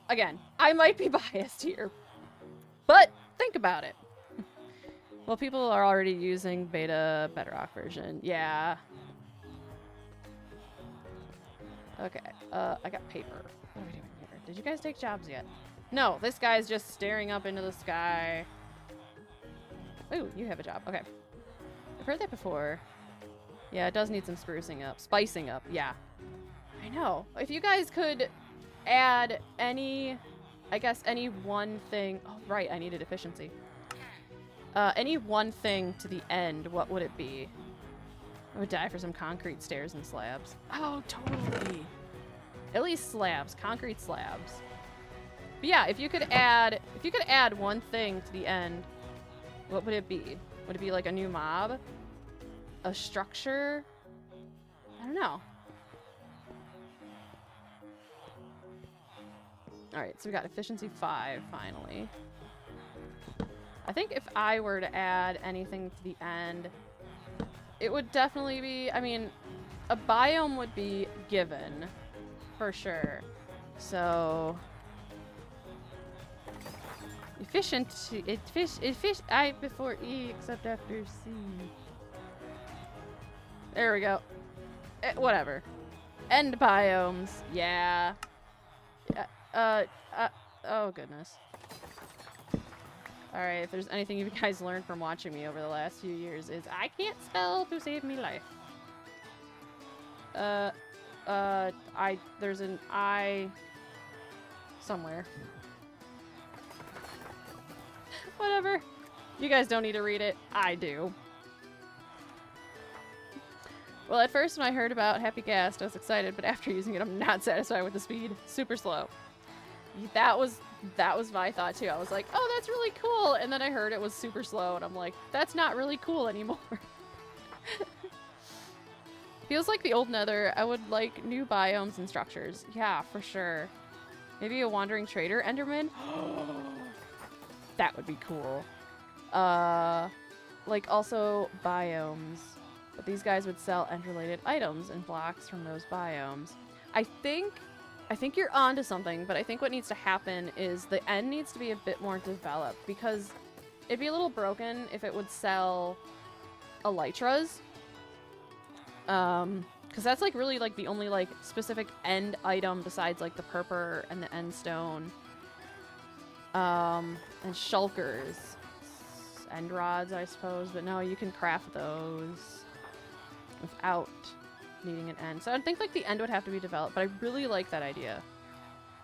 Again, I might be biased here, but think about it. Well, people are already using beta Bedrock version. Yeah. Okay. I got paper. What are we doing here? Did you guys take jobs yet? No, this guy's just staring up into the sky. Ooh, you have a job. Okay. I've heard that before. Yeah, it does need some sprucing up. Spicing up, yeah. I know. If you guys could add any... I guess any one thing... Oh, right, I needed efficiency. Any one thing to the end, what would it be? I would die for some concrete stairs and slabs. Oh, totally. At least slabs. Concrete slabs. But yeah, if you could add one thing to the end, what would it be? Would it be like a new mob? A structure? I don't know. Alright, so we got efficiency 5 finally. I think if I were to add anything to the end, it would definitely be, I mean, a biome would be given for sure. So efficiency, I before E except after C. There we go. Whatever. End biomes. Yeah. Oh goodness. Alright, if there's anything you guys learned from watching me over the last few years is I can't spell to save me life. There's an I somewhere. Whatever. You guys don't need to read it. I do. Well, at first when I heard about Happy Ghast, I was excited, but after using it, I'm not satisfied with the speed. Super slow. That was my thought too. I was like, oh, that's really cool. And then I heard it was super slow, and I'm like, that's not really cool anymore. Feels like the old Nether. I would like new biomes and structures. Yeah, for sure. Maybe a wandering trader Enderman? That would be cool. Like also biomes. But these guys would sell end-related items and blocks from those biomes. I think you're onto something, but I think what needs to happen is the end needs to be a bit more developed, because it'd be a little broken if it would sell elytras. Because that's like really like the only like specific end item besides like the purpur and the end stone. And shulkers. End rods, I suppose, but no, you can craft those without needing an end. So I think like the end would have to be developed, but I really like that idea.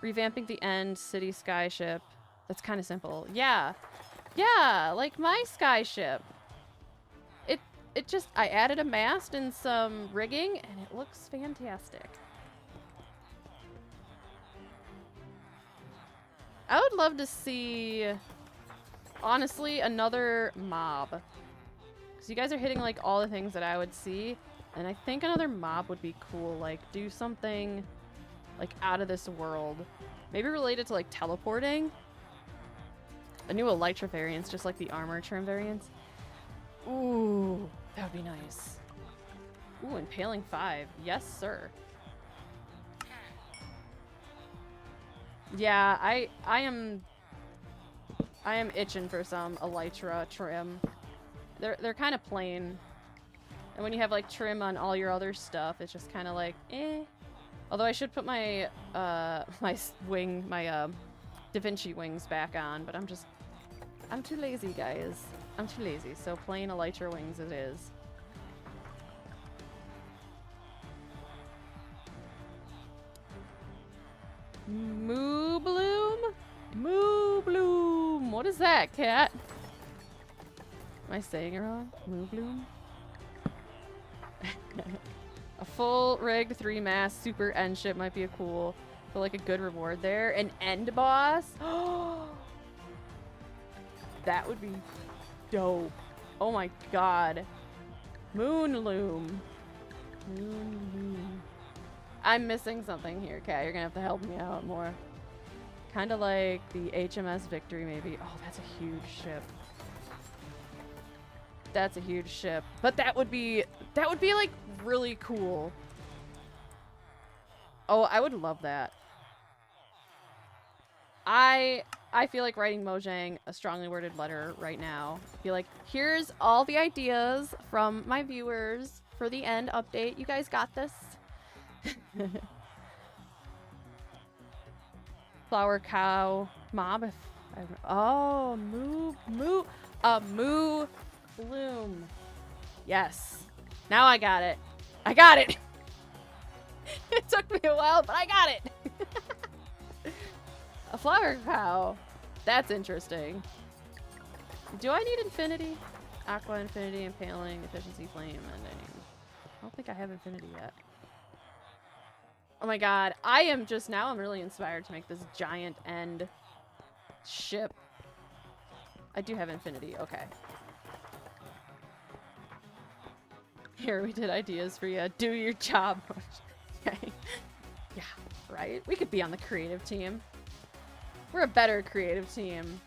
Revamping the end city skyship. That's kind of simple. Yeah. Yeah, like my skyship. It just, I added a mast and some rigging and it looks fantastic. I would love to see, honestly, another mob. Because you guys are hitting like all the things that I would see. And I think another mob would be cool. Like do something like out of this world. Maybe related to like teleporting. A new elytra variants, just like the armor trim variants. Ooh, that would be nice. Ooh, impaling 5. Yes, sir. Yeah, I am itching for some elytra trim. They're kind of plain. And when you have like trim on all your other stuff, it's just kind of like, eh. Although I should put my my Da Vinci wings back on, but I'm too lazy, guys. I'm too lazy, so plain elytra wings it is. Moo Bloom? Moo Bloom! What is that, cat? Am I saying it wrong? Moo Bloom? A full rigged 3-mast super end ship might be a cool, but like a good reward there. An end boss? That would be dope. Oh my god. Moon Loom. Moon Loom. I'm missing something here, Kat. You're gonna have to help me out more. Kind of like the HMS Victory, maybe. Oh, that's a huge ship. That's a huge ship. But that would be like really cool. Oh, I would love that. I feel like writing Mojang a strongly worded letter right now. Be like, here's all the ideas from my viewers for the end update. You guys got this. Flower cow mob. Oh, moo bloom. Yes. Now I got it. I got it. It took me a while, but I got it. A flower cow. That's interesting. Do I need infinity? Aqua, infinity, impaling, efficiency, flame, ending. I don't think I have infinity yet. Oh my god. I'm really inspired to make this giant end ship. I do have infinity. Okay. Here, we did ideas for you. Do your job. Okay. Yeah, right? We could be on the creative team. We're a better creative team.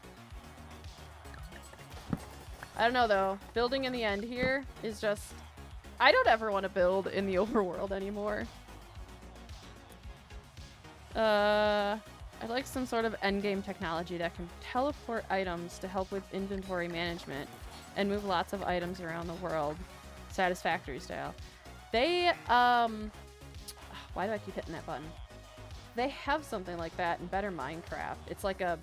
I don't know, though. Building in the end here is just... I don't ever want to build in the overworld anymore. I'd like some sort of endgame technology that can teleport items to help with inventory management and move lots of items around the world. Satisfactory style. They, why do I keep hitting that button? They have something like that in Better Minecraft. It's like a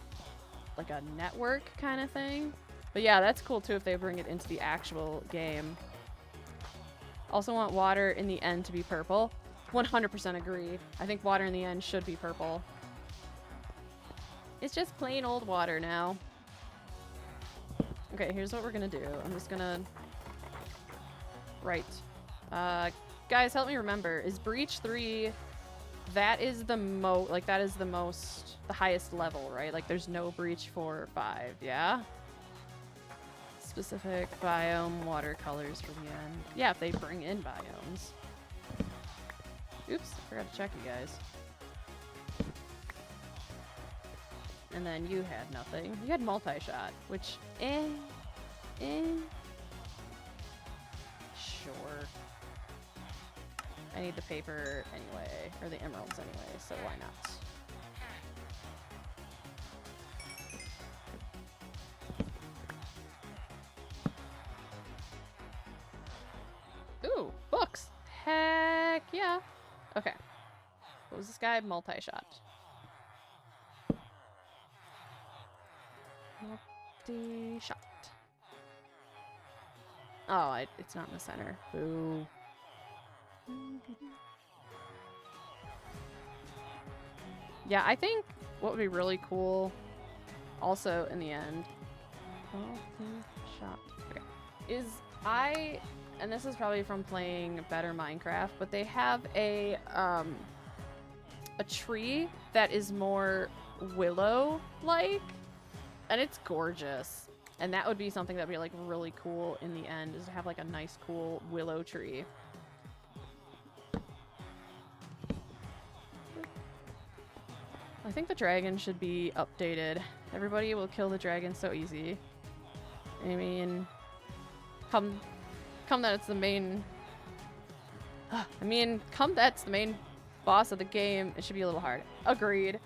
network kind of thing. But yeah, that's cool too if they bring it into the actual game. Also want water in the end to be purple. 100% agree. I think water in the end should be purple. It's just plain old water now. Okay, here's what we're gonna do. I'm just gonna... Right. Guys, help me remember. Is Breach 3... That is the the highest level, right? Like, there's no Breach 4 or 5, yeah? Specific biome watercolors for the end. Yeah, if they bring in biomes. Oops, I forgot to check you guys. And then you had nothing. You had multi-shot, which, Sure. I need the paper anyway, or the emeralds anyway, so why not? Ooh, books! Heck yeah! Okay. What was this guy? Multi-shot. Multi-shot. Oh, it's not in the center. Boo. Yeah, I think what would be really cool also in the end multi-shot. Okay. Is and this is probably from playing Better Minecraft, but they have a tree that is more willow-like, and it's gorgeous. And that would be something that would be like really cool in the end, is to have like a nice, cool willow tree. I think the dragon should be updated. Everybody will kill the dragon so easy. I mean, come that it's the main... come that's the main boss of the game, it should be a little hard. Agreed.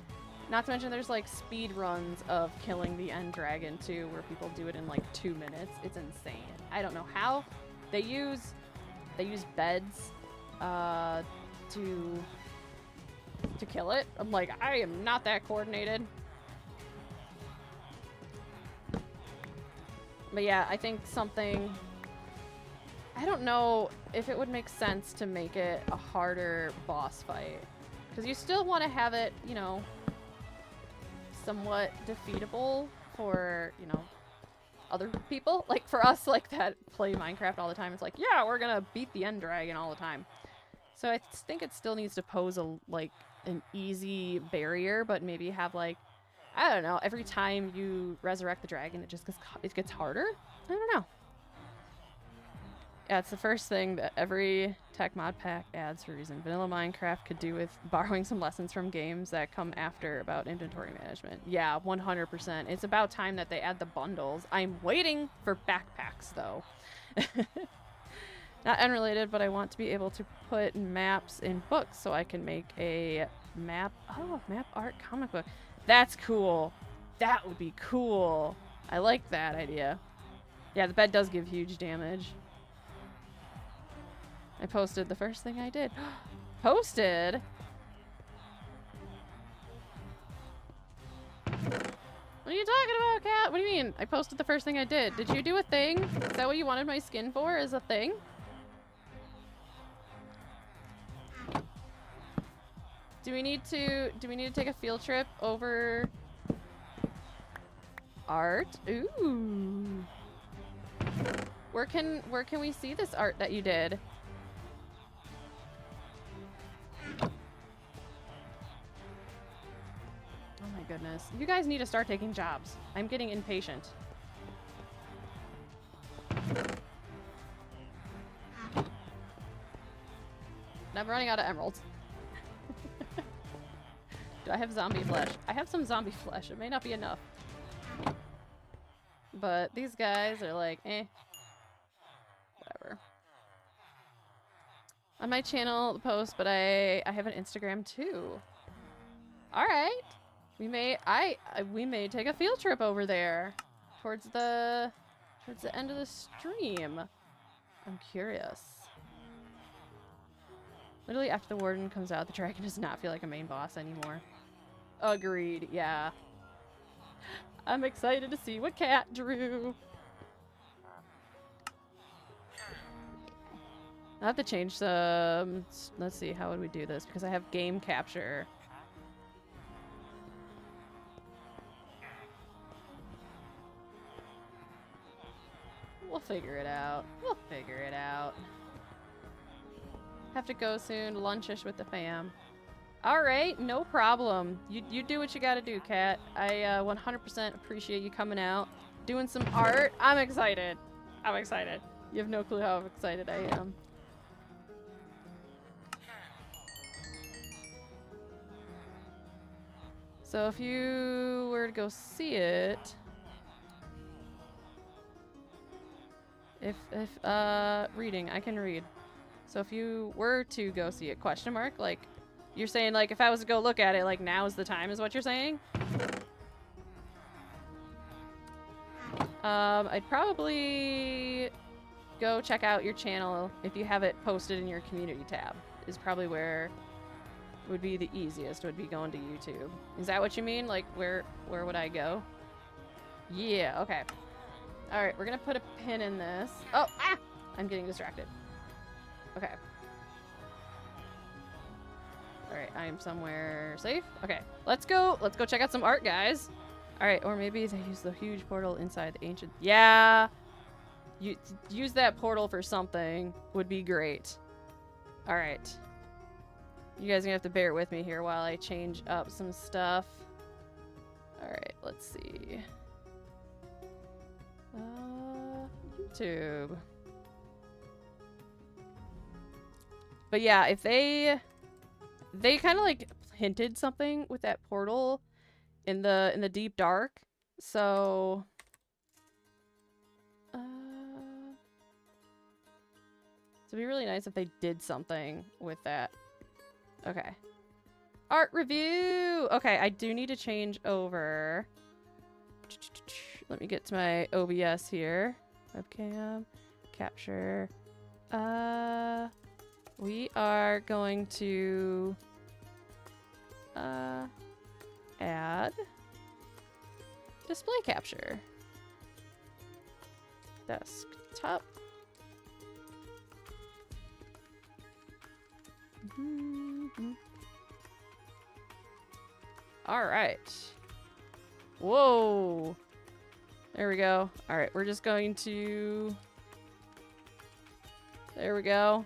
Not to mention there's like speed runs of killing the end dragon too, where people do it in like 2 minutes. It's insane. I don't know how. They use beds to to kill it. I'm like, I am not that coordinated. But yeah, I think something... I don't know if it would make sense to make it a harder boss fight. Because you still want to have it, you know, somewhat defeatable for, you know, other people. Like for us, like that play Minecraft all the time. It's like, yeah, we're gonna beat the end dragon all the time. So I think it still needs to pose a, like, an easy barrier, but maybe have like, I don't know, every time you resurrect the dragon, it gets harder? I don't know. Yeah, it's the first thing that every tech mod pack adds for a reason. Vanilla Minecraft could do with borrowing some lessons from games that come after about inventory management. Yeah, 100%. It's about time that they add the bundles. I'm waiting for backpacks, though. Not unrelated, but I want to be able to put maps in books so I can make a map. Oh, map art comic book. That's cool. That would be cool. I like that idea. Yeah, the bed does give huge damage. I posted the first thing I did. Posted? What are you talking about, Kat? What do you mean? I posted the first thing I did. Did you do a thing? Is that what you wanted my skin for? Is a thing? Do we need to take a field trip over art? Ooh. Where can we see this art that you did? Oh my goodness. You guys need to start taking jobs. I'm getting impatient. I'm running out of emeralds. Do I have zombie flesh? I have some zombie flesh. It may not be enough. But these guys are like, eh. Whatever. On my channel post, but I have an Instagram too. Alright. We may take a field trip over there. Towards the end of the stream. I'm curious. Literally after the warden comes out, the dragon does not feel like a main boss anymore. Agreed, yeah. I'm excited to see what Kat drew. I have to change some... Let's see, how would we do this? Because I have game capture. We'll figure it out. We'll figure it out. Have to go soon. Lunchish with the fam. Alright, no problem. You do what you gotta do, Kat. I 100% appreciate you coming out, doing some art. I'm excited. I'm excited. You have no clue how excited I am. So if you were to go see it... reading, I can read. So if you were to go see it, question mark, like, you're saying, like, if I was to go look at it, like, now's the time is what you're saying? I'd probably go check out your channel if you have it posted in your community tab, is probably where would be the easiest, would be going to YouTube. Is that what you mean? Like, where would I go? Yeah, okay. Alright, we're gonna put a pin in this. Oh, ah! I'm getting distracted. Okay. Alright, I am somewhere safe. Okay, let's go check out some art, guys. Alright, or maybe they use the huge portal inside the ancient... Yeah! Use that portal for something would be great. Alright. You guys are gonna have to bear with me here while I change up some stuff. Alright, let's see. YouTube. But yeah, if they kind of like hinted something with that portal in the deep dark. So it'd be really nice if they did something with that. Okay. Art review. Okay, I do need to change over. Let me get to my OBS here. Webcam, capture. We are going to Add display capture. Desktop. All right. Whoa. There we go. All right, we're just going to... There we go.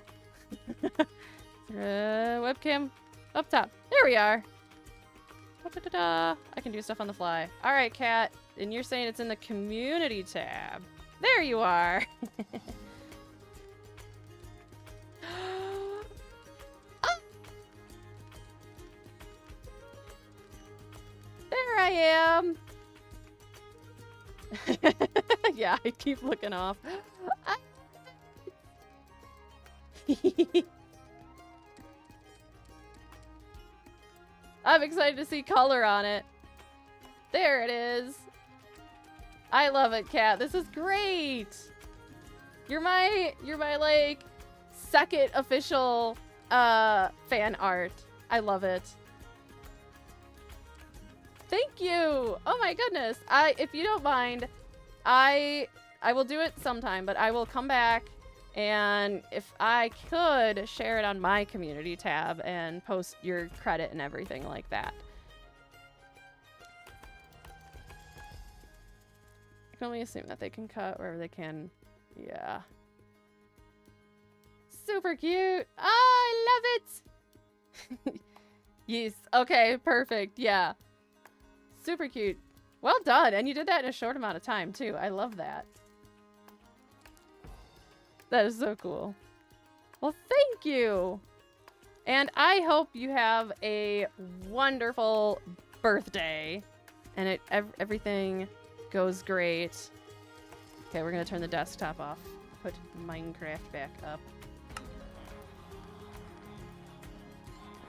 Webcam up top. There we are. Da-da-da-da. I can do stuff on the fly. All right, Kat. And you're saying it's in the community tab. There you are. Oh. There I am. Yeah, I keep looking off. I'm excited to see color on it. There it is. I love it, Kat. This is great. You're my like second official fan art. I love it. Thank you. Oh my goodness. If you don't mind, I will do it sometime, but I will come back, and if I could share it on my community tab and post your credit and everything like that. I can only assume that they can cut wherever they can. Yeah. Super cute. Oh, I love it. Yes. Okay, perfect. Yeah. Super cute. Well done. And you did that in a short amount of time, too. I love that. That is so cool. Well, thank you. And I hope you have a wonderful birthday. And everything goes great. Okay, we're going to turn the desktop off. Put Minecraft back up.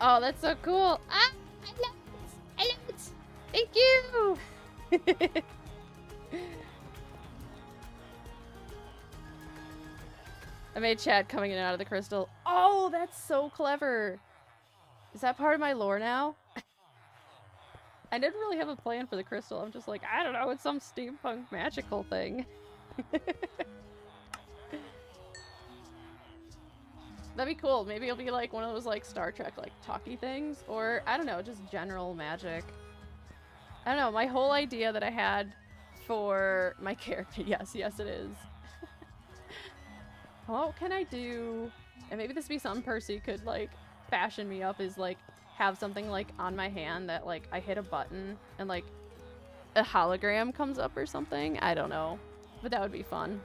Oh, that's so cool. Ah, I love it. I love it. Thank you. I made Chad coming in and out of the crystal. Oh, that's so clever. Is that part of my lore now? I didn't really have a plan for the crystal. I'm just like, I don't know, it's some steampunk magical thing. That'd be cool. Maybe it'll be like one of those like Star Trek like talkie things, or I don't know, just general magic. I don't know, my whole idea that I had for my character, yes it is. What can I do? And maybe this would be something Percy could like fashion me up, is like have something like on my hand that like I hit a button and like a hologram comes up or something. I don't know, but that would be fun.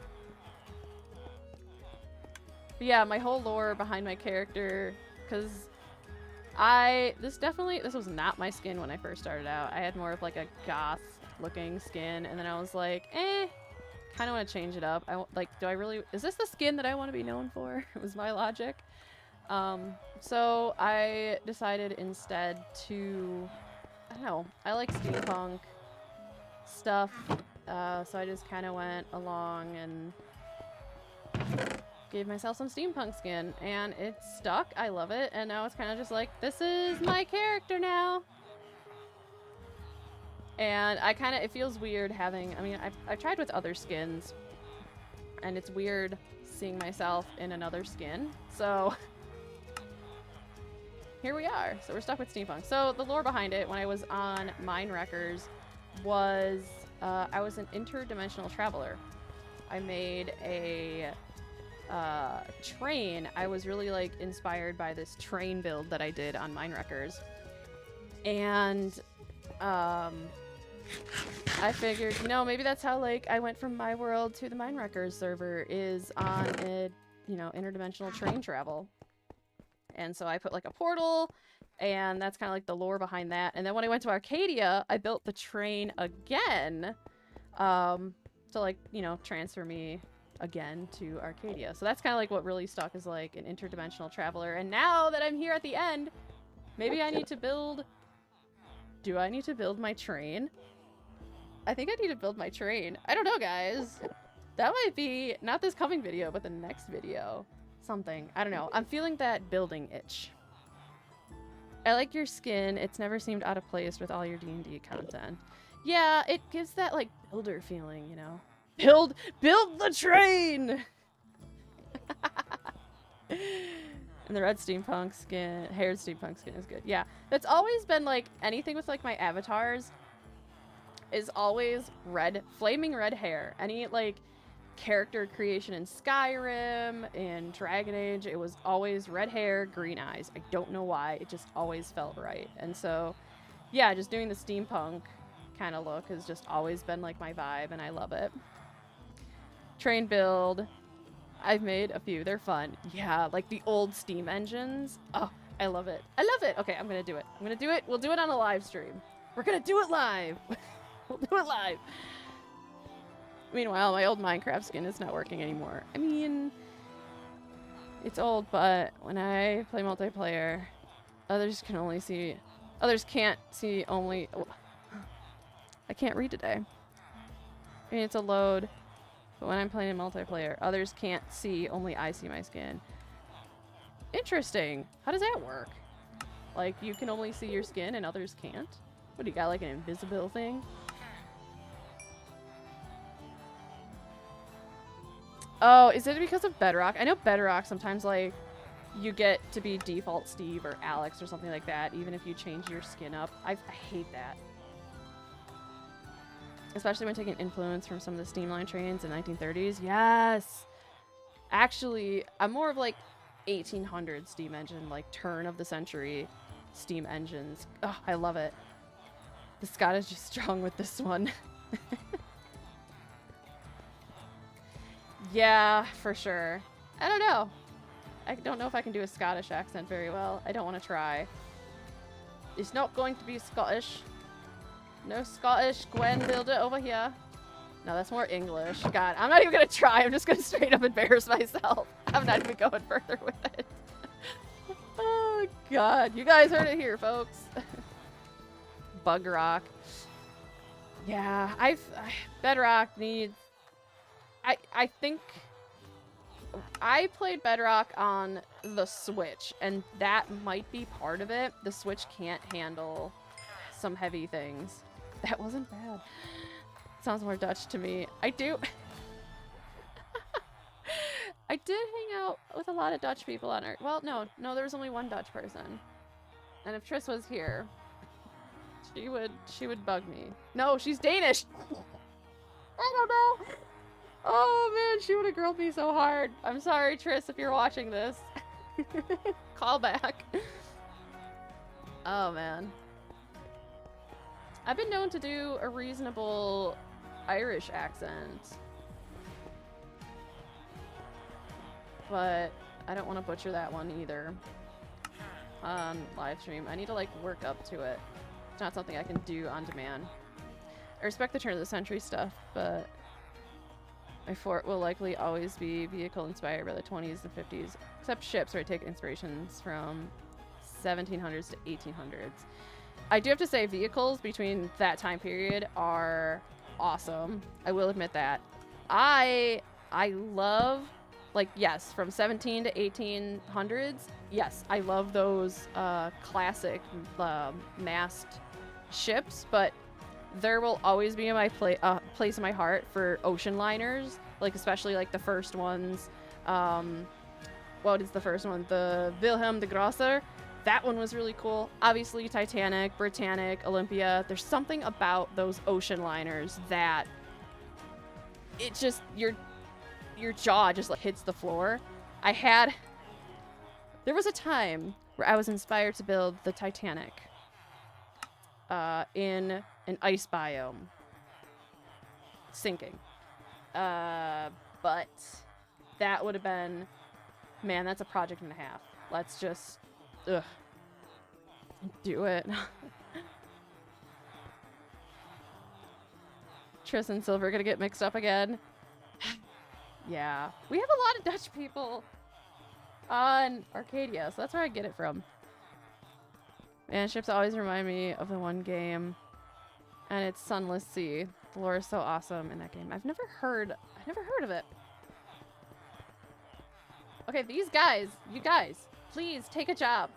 But yeah, my whole lore behind my character, because this was not my skin when I first started out. I had more of like a goth looking skin, and then I was like, kind of want to change it up. Is this the skin that I want to be known for? It was my logic. So I decided instead to, I don't know, I like steampunk stuff, so I just kind of went along and gave myself some steampunk skin, and it stuck. I love it, and now it's kind of just like, this is my character now. And it feels weird having, I mean, I've tried with other skins, and it's weird seeing myself in another skin, so here we are. So we're stuck with steampunk. So the lore behind it, when I was on Mine Wreckers, was I was an interdimensional traveler. I made a train. I was really like inspired by this train build that I did on Mine Wreckers, and I figured, you know, maybe that's how like I went from my world to the Mine Wreckers server, is on a, you know, interdimensional train travel. And so I put like a portal, and that's kind of like the lore behind that. And then when I went to Arcadia, I built the train again, to like, you know, transfer me again to Arcadia. So that's kind of like what really stuck, is like an interdimensional traveler. And now that I'm here at the end, maybe I need to build... Do I need to build my train? I think I need to build my train. I don't know, guys. That might be not this coming video, but the next video. Something. I don't know. I'm feeling that building itch. I like your skin. It's never seemed out of place with all your D&D content. Yeah, it gives that like builder feeling, you know. Build the train. And the red steampunk skin, haired steampunk skin is good. Yeah, that's always been like anything with like my avatars is always red, flaming red hair. Any like character creation in Skyrim, in Dragon Age, it was always red hair, green eyes. I don't know why, it just always felt right. And so, yeah, just doing the steampunk kind of look has just always been like my vibe, and I love it. Train build. I've made a few. They're fun. Yeah, like the old Steam engines. Oh, I love it. I love it. Okay, I'm going to do it. I'm going to do it. We'll do it on a live stream. We're going to do it live. We'll do it live. Meanwhile, my old Minecraft skin is not working anymore. I mean, it's old, but when I play multiplayer, others can't see only... Oh, I can't read today. I mean, it's a load. But when I'm playing in multiplayer, others can't see, only I see my skin. Interesting. How does that work? Like, you can only see your skin and others can't? What, do you got like an invisible thing? Oh, is it because of Bedrock? I know Bedrock sometimes, like, you get to be default Steve or Alex or something like that, even if you change your skin up. I hate that. Especially when taking influence from some of the steamline trains in the 1930s. Yes! Actually, I'm more of like 1800 steam engine, like turn of the century steam engines. Oh, I love it. The Scottish is strong with this one. Yeah, for sure. I don't know. I don't know if I can do a Scottish accent very well. I don't want to try. It's not going to be Scottish. No Scottish Gwen builder over here. No, that's more English. God, I'm not even going to try. I'm just going to straight up embarrass myself. I'm not even going further with it. Oh, God. You guys heard it here, folks. Bug Rock. Yeah, Bedrock needs... I think... I played Bedrock on the Switch, and that might be part of it. The Switch can't handle some heavy things. That wasn't bad. Sounds more Dutch to me. I do. I did hang out with a lot of Dutch people on Earth. Well, no, there was only one Dutch person. And if Triss was here, she would bug me. No, she's Danish. I don't know. Oh man, she would have grilled me so hard. I'm sorry, Triss, if you're watching this. Call back. Oh man. I've been known to do a reasonable Irish accent. But I don't want to butcher that one either. On live stream. I need to like work up to it. It's not something I can do on demand. I respect the turn of the century stuff, but my fort will likely always be vehicle inspired by the 20s and 50s, except ships where I take inspirations from 1700s to 1800s. I do have to say vehicles between that time period are awesome. I will admit that. I love, like, yes, from 17 to 1800s, yes, I love those classic mast ships, but there will always be in my place in my heart for ocean liners, like especially like the first ones. What is the first one? The Wilhelm de Grosser. That one was really cool. Obviously Titanic, Britannic, Olympia. There's something about those ocean liners that it just your jaw just like hits the floor. There was a time where I was inspired to build the Titanic in an ice biome sinking, but that would have been, man, that's a project and a half. Let's just do it. Triss and Silver gonna get mixed up again. Yeah, we have a lot of Dutch people on Arcadia, so that's where I get it from. Man, ships always remind me of the one game, and it's Sunless Sea. The lore is so awesome in that game. I've never heard of it. Okay, these guys, you guys, please take a job.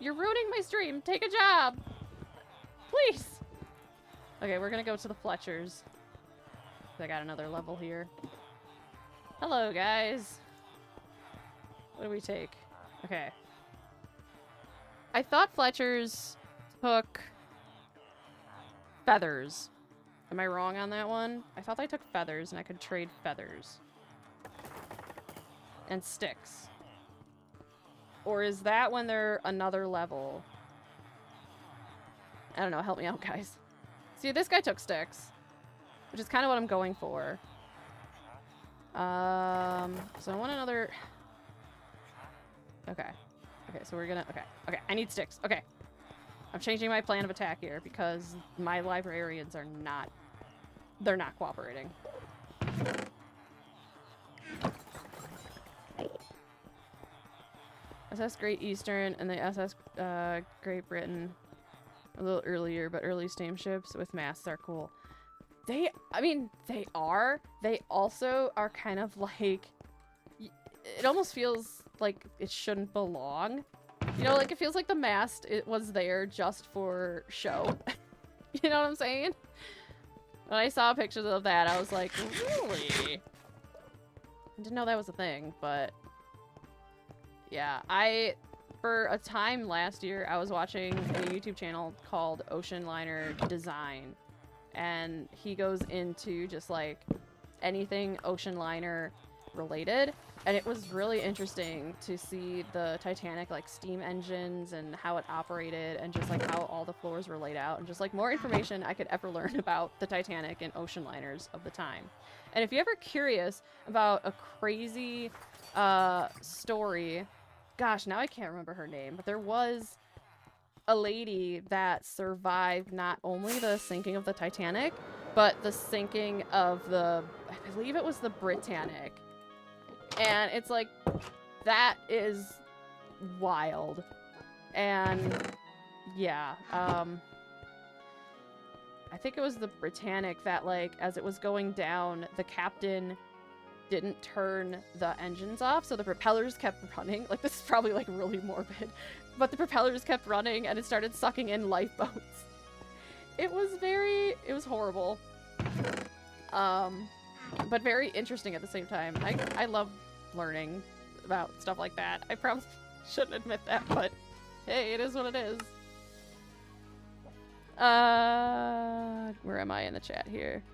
You're ruining my stream. Take a job. Please. Okay, we're gonna go to the Fletchers. I got another level here. Hello, guys. What do we take? Okay. I thought Fletchers took feathers. Am I wrong on that one? I thought I took feathers and I could trade feathers. And sticks. Or is that when they're another level? I don't know. Help me out, guys. See, this guy took sticks. Which is kind of what I'm going for. So I want another... Okay. Okay, so we're gonna... Okay. Okay, I need sticks. Okay. I'm changing my plan of attack here because my librarians are not... They're not cooperating. SS Great Eastern and the SS Great Britain. A little earlier, but early steamships with masts are cool. They also are kind of like... It almost feels like it shouldn't belong. You know, like it feels like the mast, it was there just for show. You know what I'm saying? When I saw pictures of that, I was like, really? I didn't know that was a thing, but... Yeah, for a time last year, I was watching a YouTube channel called Ocean Liner Design. And he goes into just like anything ocean liner related. And it was really interesting to see the Titanic like steam engines and how it operated and just like how all the floors were laid out and just like more information I could ever learn about the Titanic and ocean liners of the time. And if you're ever curious about a crazy story, gosh, now I can't remember her name, but there was a lady that survived not only the sinking of the Titanic, but the sinking of the, I believe it was the Britannic. And it's like, that is wild. And yeah, I think it was the Britannic that like, as it was going down, the captain didn't turn the engines off, so the propellers kept running. Like, this is probably like really morbid, but the propellers kept running and it started sucking in lifeboats. It was horrible. But very interesting at the same time. I love learning about stuff like that. I probably shouldn't admit that, but hey, it is what it is. Where am I in the chat here?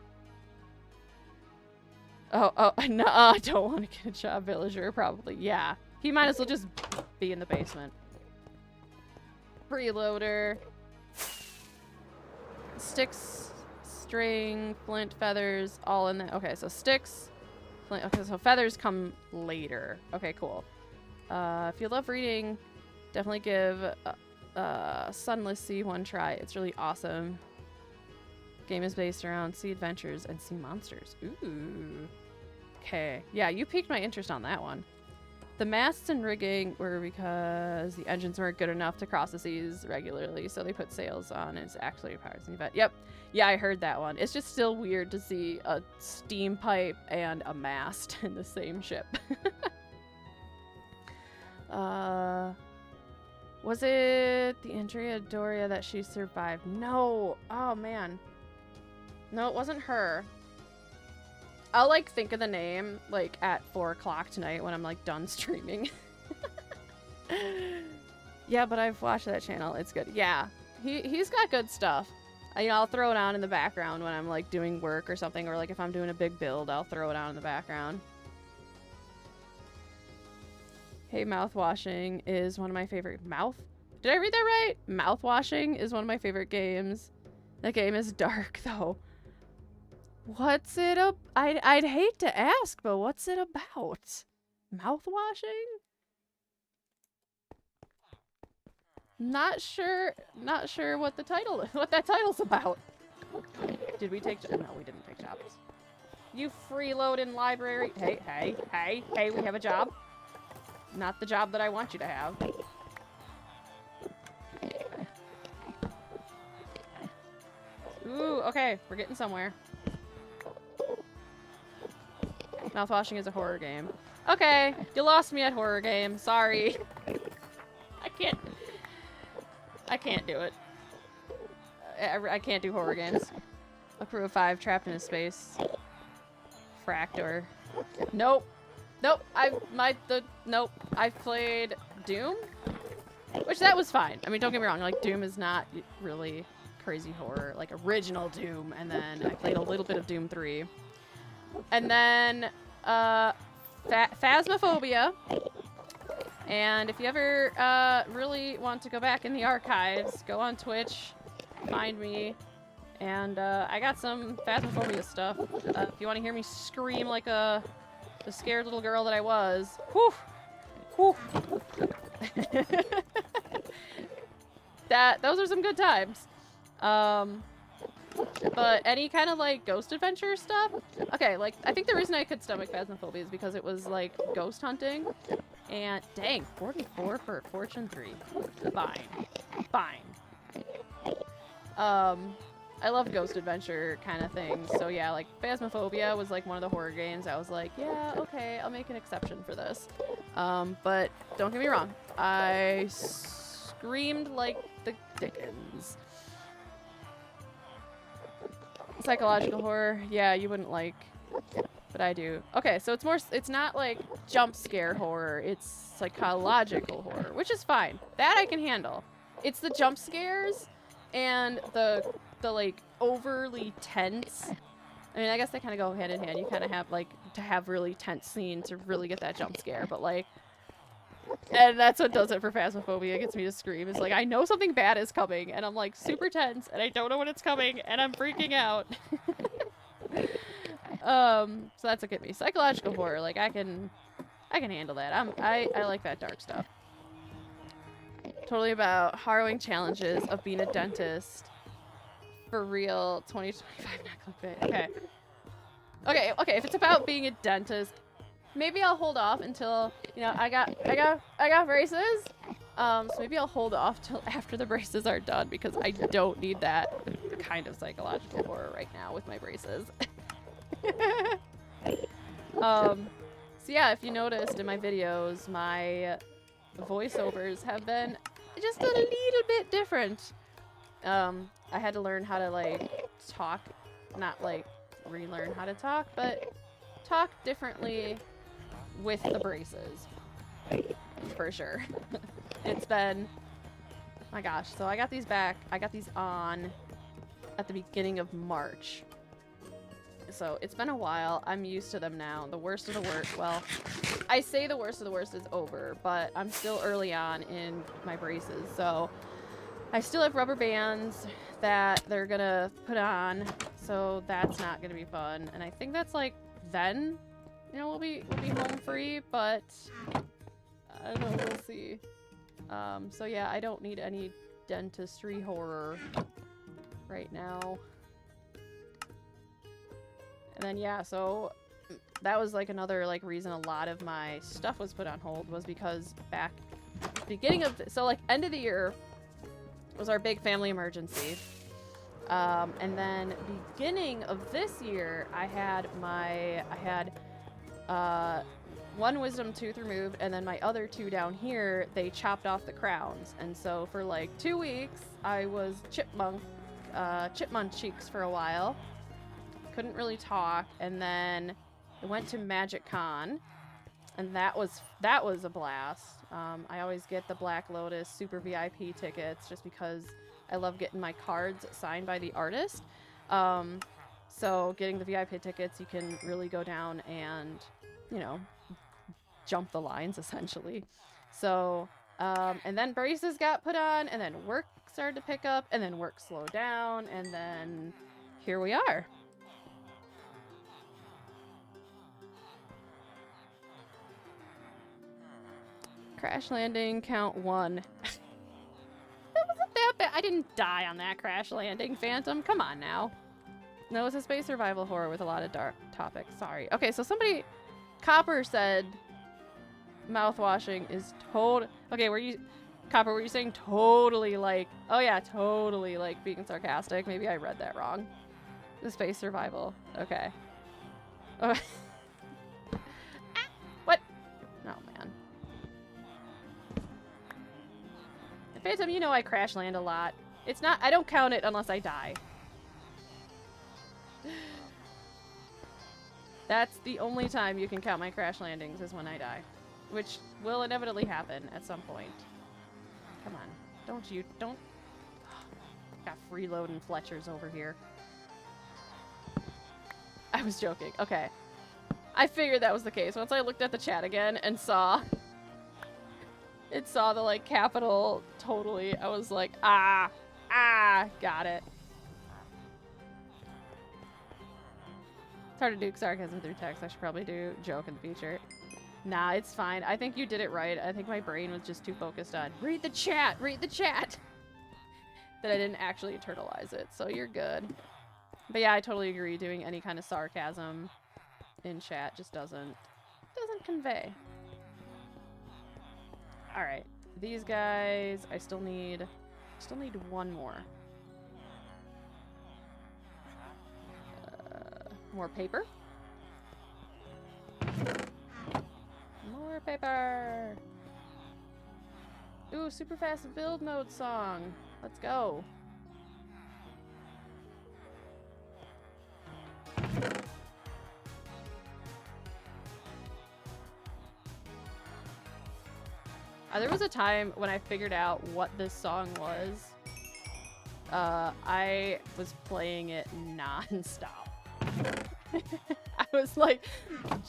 Oh, no, I don't want to get a job, villager, probably. Yeah, he might as well just be in the basement. Freeloader. Sticks, string, flint, feathers, all in there. Okay, so sticks, flint. Okay, so feathers come later. Okay, cool. If you love reading, definitely give Sunless Sea one try. It's really awesome. Game is based around sea adventures and sea monsters. Ooh. Okay. Yeah, you piqued my interest on that one. The masts and rigging were because the engines weren't good enough to cross the seas regularly, so they put sails on. It's actually a pirate's event. Yep. Yeah, I heard that one. It's just still weird to see a steam pipe and a mast in the same ship. Was it the Andrea Doria that she survived? No. Oh, man. No, it wasn't her. I'll, like, think of the name, like, at 4 o'clock tonight when I'm, like, done streaming. Yeah, but I've watched that channel. It's good. Yeah. He's got good stuff. You know, I'll throw it on in the background when I'm, like, doing work or something. Or, like, if I'm doing a big build, I'll throw it on in the background. Hey, mouthwashing is one of my favorite... Did I read that right? Mouthwashing is one of my favorite games. That game is dark, though. What's it up? I'd hate to ask, but what's it about? Mouthwashing? Not sure what that title's about. Did we take... No, we didn't take jobs. You freeloading library... Hey, we have a job. Not the job that I want you to have. Ooh, okay, we're getting somewhere. Mouthwashing is a horror game. Okay, you lost me at horror game. Sorry. I can't. I can't do it. I can't do horror games. A crew of 5 trapped in a space. Fractor. Nope. Nope. Nope. I played Doom, which that was fine. I mean, don't get me wrong. Like, Doom is not really crazy horror, like original Doom. And then I played a little bit of Doom 3. And then, Phasmophobia. And if you ever, really want to go back in the archives, go on Twitch, find me. And, I got some Phasmophobia stuff. If you want to hear me scream like the scared little girl that I was. Whew! Whew! Those are some good times. But any kind of, like, ghost adventure stuff? Okay, like, I think the reason I could stomach Phasmophobia is because it was, like, ghost hunting. And, dang, 44 for Fortune 3. Fine. Fine. I love ghost adventure kind of things. So, yeah, like, Phasmophobia was, like, one of the horror games. I was like, yeah, okay, I'll make an exception for this. But don't get me wrong. I screamed like the dickens. Psychological horror, yeah, you wouldn't like, but I do. Okay, so it's not like jump scare horror, it's psychological horror, which is fine. That I can handle. It's the jump scares and the like overly tense. I mean, I guess they kind of go hand in hand. You kind of have like to have really tense scenes to really get that jump scare, but like, and that's what does it for Phasmophobia. It gets me to scream. It's like, I know something bad is coming, and I'm like super tense, and I don't know when it's coming, and I'm freaking out. So that's what gets me. Psychological horror, like I can handle that. I like that dark stuff. Totally about harrowing challenges of being a dentist. For real, 2025 not clickbait. Okay. Okay, if it's about being a dentist, maybe I'll hold off until, you know, I got braces. So maybe I'll hold off till after the braces are done because I don't need that kind of psychological horror right now with my braces. So yeah, if you noticed in my videos, my voiceovers have been just a little bit different. I had to learn how to like talk, not like relearn how to talk, but talk differently with the braces, for sure. It's been, my gosh, so I got these back, I got these on at the beginning of March. So it's been a while. I'm used to them now. The worst of the worst, well, I say the worst of the worst is over, but I'm still early on in my braces. So I still have rubber bands that they're gonna put on. So that's not gonna be fun. And I think that's like then, you know, we'll be home free, but I don't know, we'll see. So yeah, I don't need any dentistry horror right now. And then yeah, so that was like another like reason a lot of my stuff was put on hold was because back beginning of so like end of the year was our big family emergency. And then beginning of this year, I had one wisdom tooth removed, and then my other two down here, they chopped off the crowns. And so for like 2 weeks, I was chipmunk cheeks for a while. Couldn't really talk, and then I went to Magic Con, and that was a blast. I always get the Black Lotus Super VIP tickets just because I love getting my cards signed by the artist. So getting the VIP tickets, you can really go down and, you know, jump the lines essentially. So, and then braces got put on, and then work started to pick up, and then work slowed down, and then here we are. Crash landing, count 1. That wasn't that bad. I didn't die on that crash landing, Phantom. Come on now. No, it's a space survival horror with a lot of dark topics. Sorry. Okay, so somebody... Copper said... Mouthwashing is Okay, Copper, were you saying totally like... Oh yeah, totally like being sarcastic. Maybe I read that wrong. The space survival. Okay. Oh. What? Oh, man. Phantom, you know I crash land a lot. It's not, I don't count it unless I die. That's the only time you can count my crash landings is when I die. Which will inevitably happen at some point. Come on. Don't. Got freeloading Fletchers over here. I was joking. Okay. I figured that was the case. Once I looked at the chat again and saw the, like, capital totally, I was like, got it. It's hard to do sarcasm through text. I should probably do joke in the future. Nah, it's fine. I think you did it right. I think my brain was just too focused on read the chat, that I didn't actually internalize it. So you're good. But yeah, I totally agree. Doing any kind of sarcasm in chat just doesn't convey. All right, these guys. I still need one more. More paper. More paper. Ooh, super fast build mode song. Let's go. There was a time when I figured out what this song was. I was playing it non-stop. I was like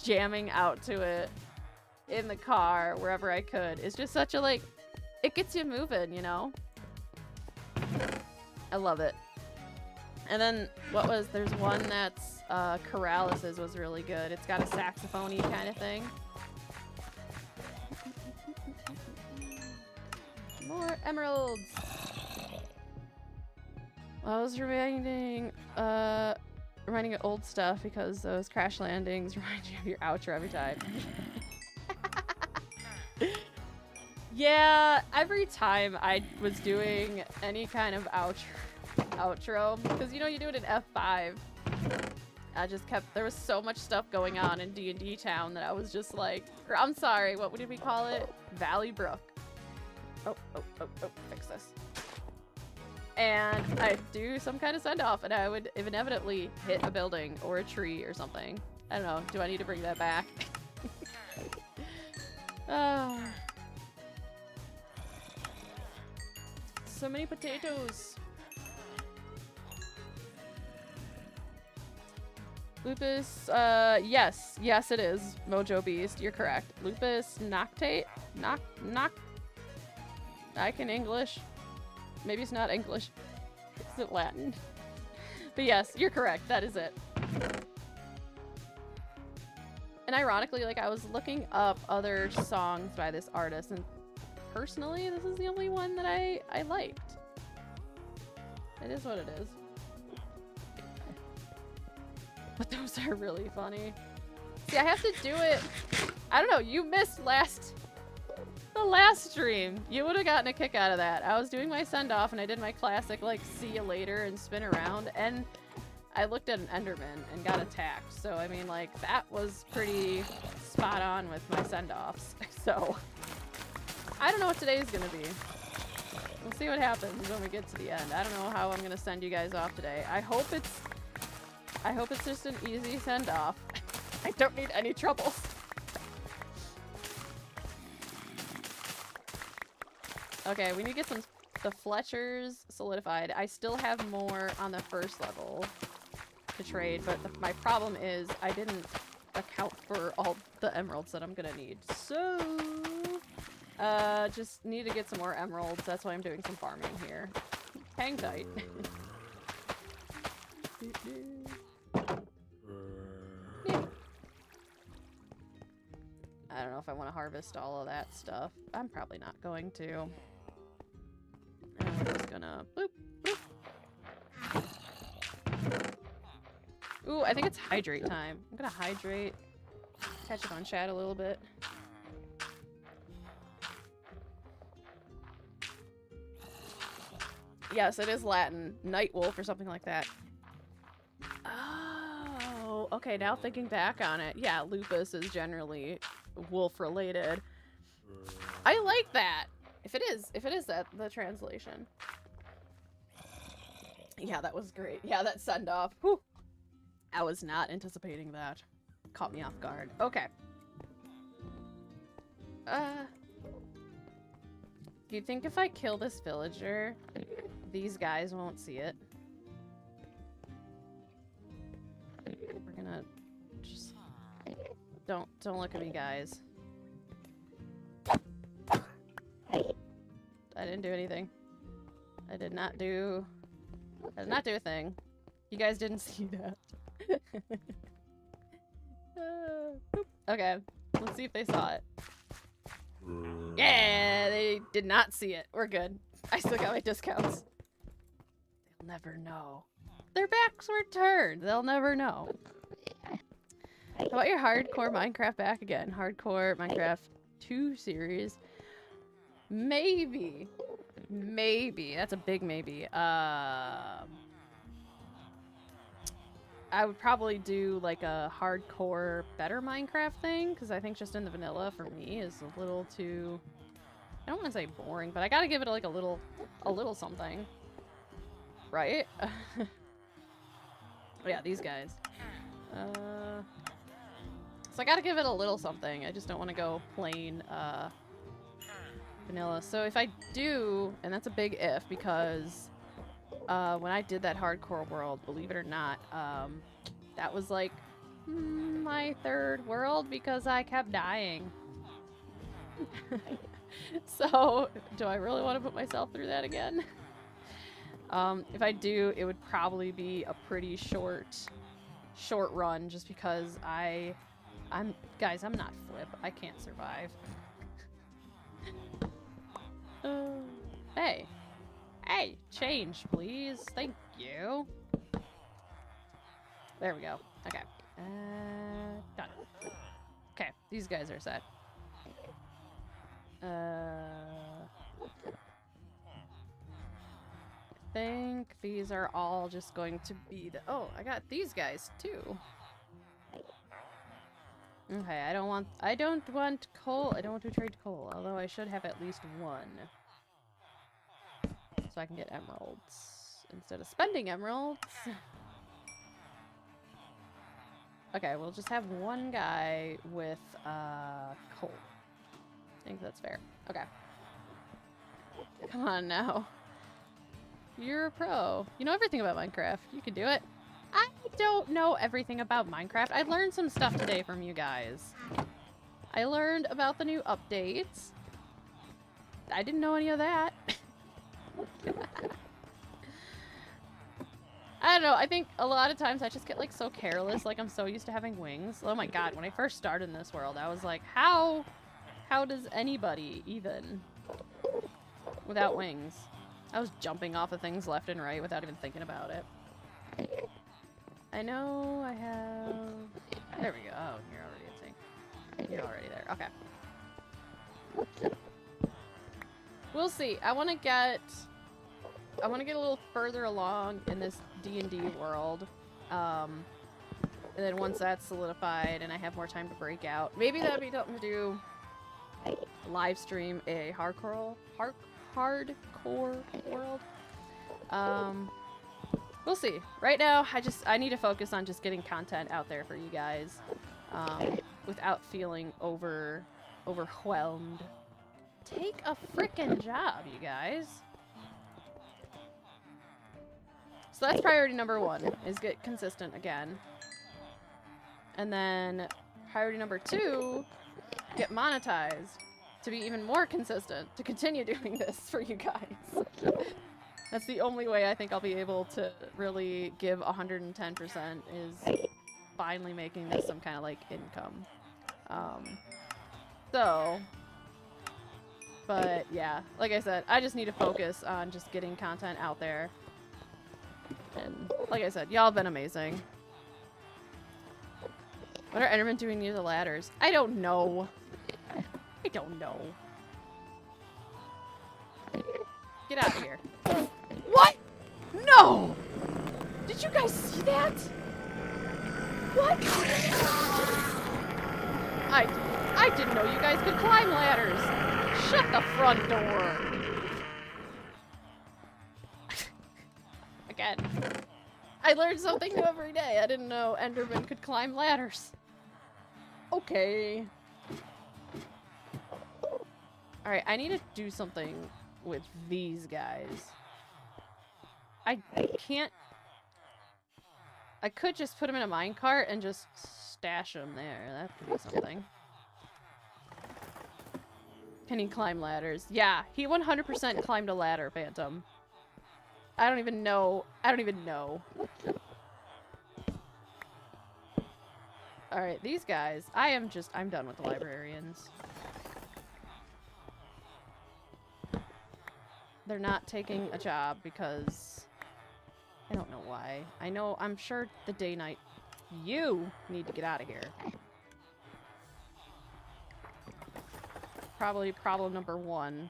jamming out to it in the car wherever I could. It's just such a, like, it gets you moving, you know? I love it. And then there's one that's Corralis's was really good. It's got a saxophone-y kind of thing. More emeralds. I was reminding of old stuff because those crash landings remind you of your outro every time. Yeah, every time I was doing any kind of outro, because, you know, you do it in F5. I just kept, there was so much stuff going on in D&D Town that I was just like, I'm sorry, what did we call it? Valley Brook. Oh, fix this. And I'd do some kind of send-off, and I would inevitably hit a building or a tree or something. I don't know, do I need to bring that back? So many potatoes. Lupus, yes it is. Mojo Beast, you're correct. Lupus noctate? Knock. I can English. Maybe it's not English. Is it Latin? But yes, you're correct. That is it. And ironically, like, I was looking up other songs by this artist, and personally, this is the only one that I liked. It is what it is. But those are really funny. See, I have to do it. I don't know. You missed the last stream. You would have gotten a kick out of that. I was doing my send-off, and I did my classic, like, see you later and spin around, and I looked at an Enderman and got attacked. So, I mean, like, that was pretty spot on with my send-offs. So, I don't know what today's gonna be. We'll see what happens when we get to the end. I don't know how I'm gonna send you guys off today. I hope it's just an easy send-off. I don't need any troubles. Okay, we need to get the Fletchers solidified. I still have more on the first level to trade, but my problem is I didn't account for all the emeralds that I'm gonna need. So, just need to get some more emeralds. That's why I'm doing some farming here. Hang tight. Yeah. I don't know if I want to harvest all of that stuff. I'm probably not going to. And we're just gonna boop, boop. Ooh, I think it's hydrate time. I'm gonna hydrate. Catch up on chat a little bit. Yes, it is Latin. Night wolf or something like that. Oh, okay, now thinking back on it. Yeah, lupus is generally wolf related. I like that. If it is that, the translation. Yeah, that was great. Yeah, that send off. Whew. I was not anticipating that. Caught me off guard. Okay. Do you think if I kill this villager, these guys won't see it? We're gonna just... Don't look at me, guys. I didn't do anything. I did not do a thing. You guys didn't see that. Okay, let's see if they saw it. Yeah, they did not see it. We're good. I still got my discounts. They'll never know. Their backs were turned. They'll never know. How about your hardcore Minecraft back again? Hardcore Minecraft 2 series. Maybe. Maybe. That's a big maybe. I would probably do like a hardcore better Minecraft thing, because I think just in the vanilla for me is a little too, I don't want to say boring, but I gotta give it like a little something. Right? Oh yeah, these guys. So I gotta give it a little something. I just don't want to go plain vanilla. So if I do, and that's a big if, because when I did that hardcore world, believe it or not, that was like my 3rd world because I kept dying. So do I really want to put myself through that again? If I do, it would probably be a pretty short run, just because guys, I'm not Flip. I can't survive. Hey. Hey, change, please. Thank you. There we go. Okay. Done. Okay, these guys are set. I think these are all just going to be the... Oh, I got these guys, too. Okay, I don't want coal. I don't want to trade coal, although I should have at least one. So I can get emeralds instead of spending emeralds. Okay, we'll just have one guy with coal. I think that's fair. Okay. Come on now. You're a pro. You know everything about Minecraft. You can do it. I don't know everything about Minecraft. I learned some stuff today from you guys. I learned about the new updates. I didn't know any of that. I don't know, I think a lot of times I just get like so careless, like I'm so used to having wings. Oh my god, when I first started in this world, I was like, how does anybody even without wings? I was jumping off of things left and right without even thinking about it. I know I have... There we go. Oh, you're already a thing. You're already there. Okay. We'll see. I want to get a little further along in this D&D world. And then once that's solidified and I have more time to break out, maybe that'd be something to do. Live stream a hardcore world. We'll see. Right now, I need to focus on just getting content out there for you guys, without feeling overwhelmed. Take a frickin' job, you guys. So that's priority number 1, is get consistent again. And then priority number 2, get monetized to be even more consistent, to continue doing this for you guys. That's the only way I think I'll be able to really give 110% is finally making this some kind of like income. But yeah, like I said, I just need to focus on just getting content out there. And like I said, y'all have been amazing. What are Endermen doing near the ladders? I don't know. I don't know. Get out of here. What? No! Did you guys see that? What? I didn't know you guys could climb ladders. Shut the front door! Again. I learned something new every day. I didn't know Endermen could climb ladders. Okay. Alright, I need to do something with these guys. I can't... I could just put them in a minecart and just stash them there. That could be something. Can he climb ladders? Yeah, he 100% climbed a ladder, Phantom. I don't even know. I don't even know. Alright, these guys. I'm done with the librarians. They're not taking a job because... I don't know why. I'm sure the day-night... You need to get out of here. Probably problem number 1.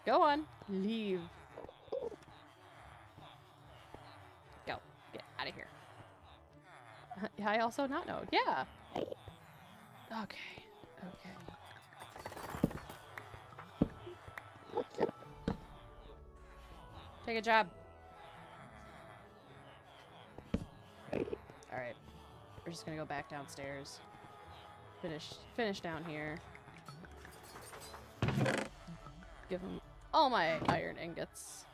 Go on. Leave. Go. Get out of here. I also not know. Yeah. Okay. Okay. Take a job. Alright. We're just gonna go back downstairs. Finish down here. Give him all my iron ingots.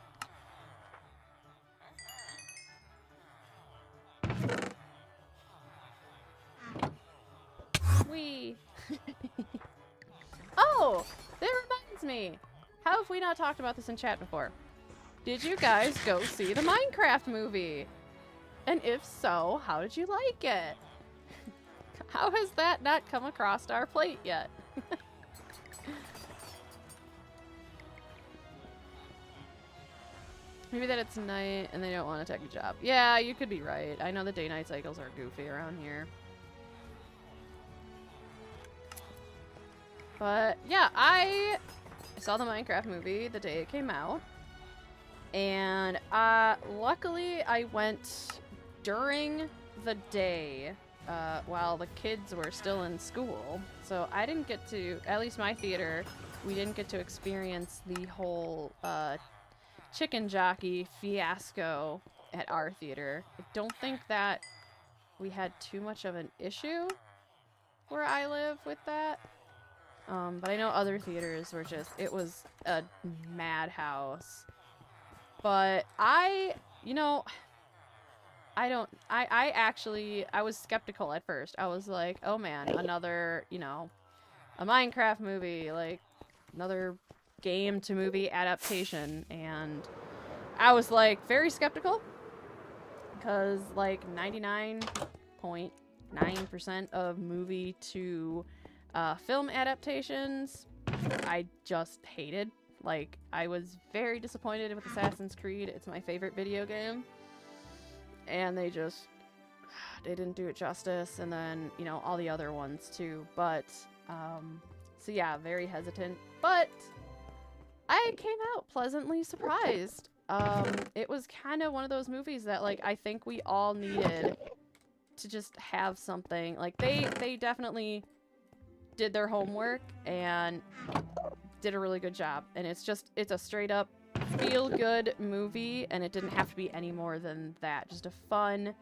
Whee! Oh! That reminds me! How have we not talked about this in chat before? Did you guys go see the Minecraft movie? And if so, how did you like it? How has that not come across our plate yet? Maybe that it's night and they don't want to take a job. Yeah, you could be right. I know the day-night cycles are goofy around here. But yeah, I saw the Minecraft movie the day it came out. And luckily I went during the day while the kids were still in school. So I didn't get to, at least my theater, we didn't get to experience the whole chicken jockey fiasco at our theater. I don't think that we had too much of an issue where I live with that. But I know other theaters were just, it was a madhouse. But I was skeptical at first. I was like, oh man, another, a Minecraft movie, like another game to movie adaptation. And I was like very skeptical because like 99.9% of movie to film adaptations I just hated. Like, I was very disappointed with Assassin's Creed. It's my favorite video game. And they didn't do it justice. And then, all the other ones too. But, so yeah, very hesitant. But I came out pleasantly surprised. It was kind of one of those movies that, like, I think we all needed to just have something. Like, they definitely did their homework and did a really good job. And it's a straight up feel-good movie, and it didn't have to be any more than that. Just a fun,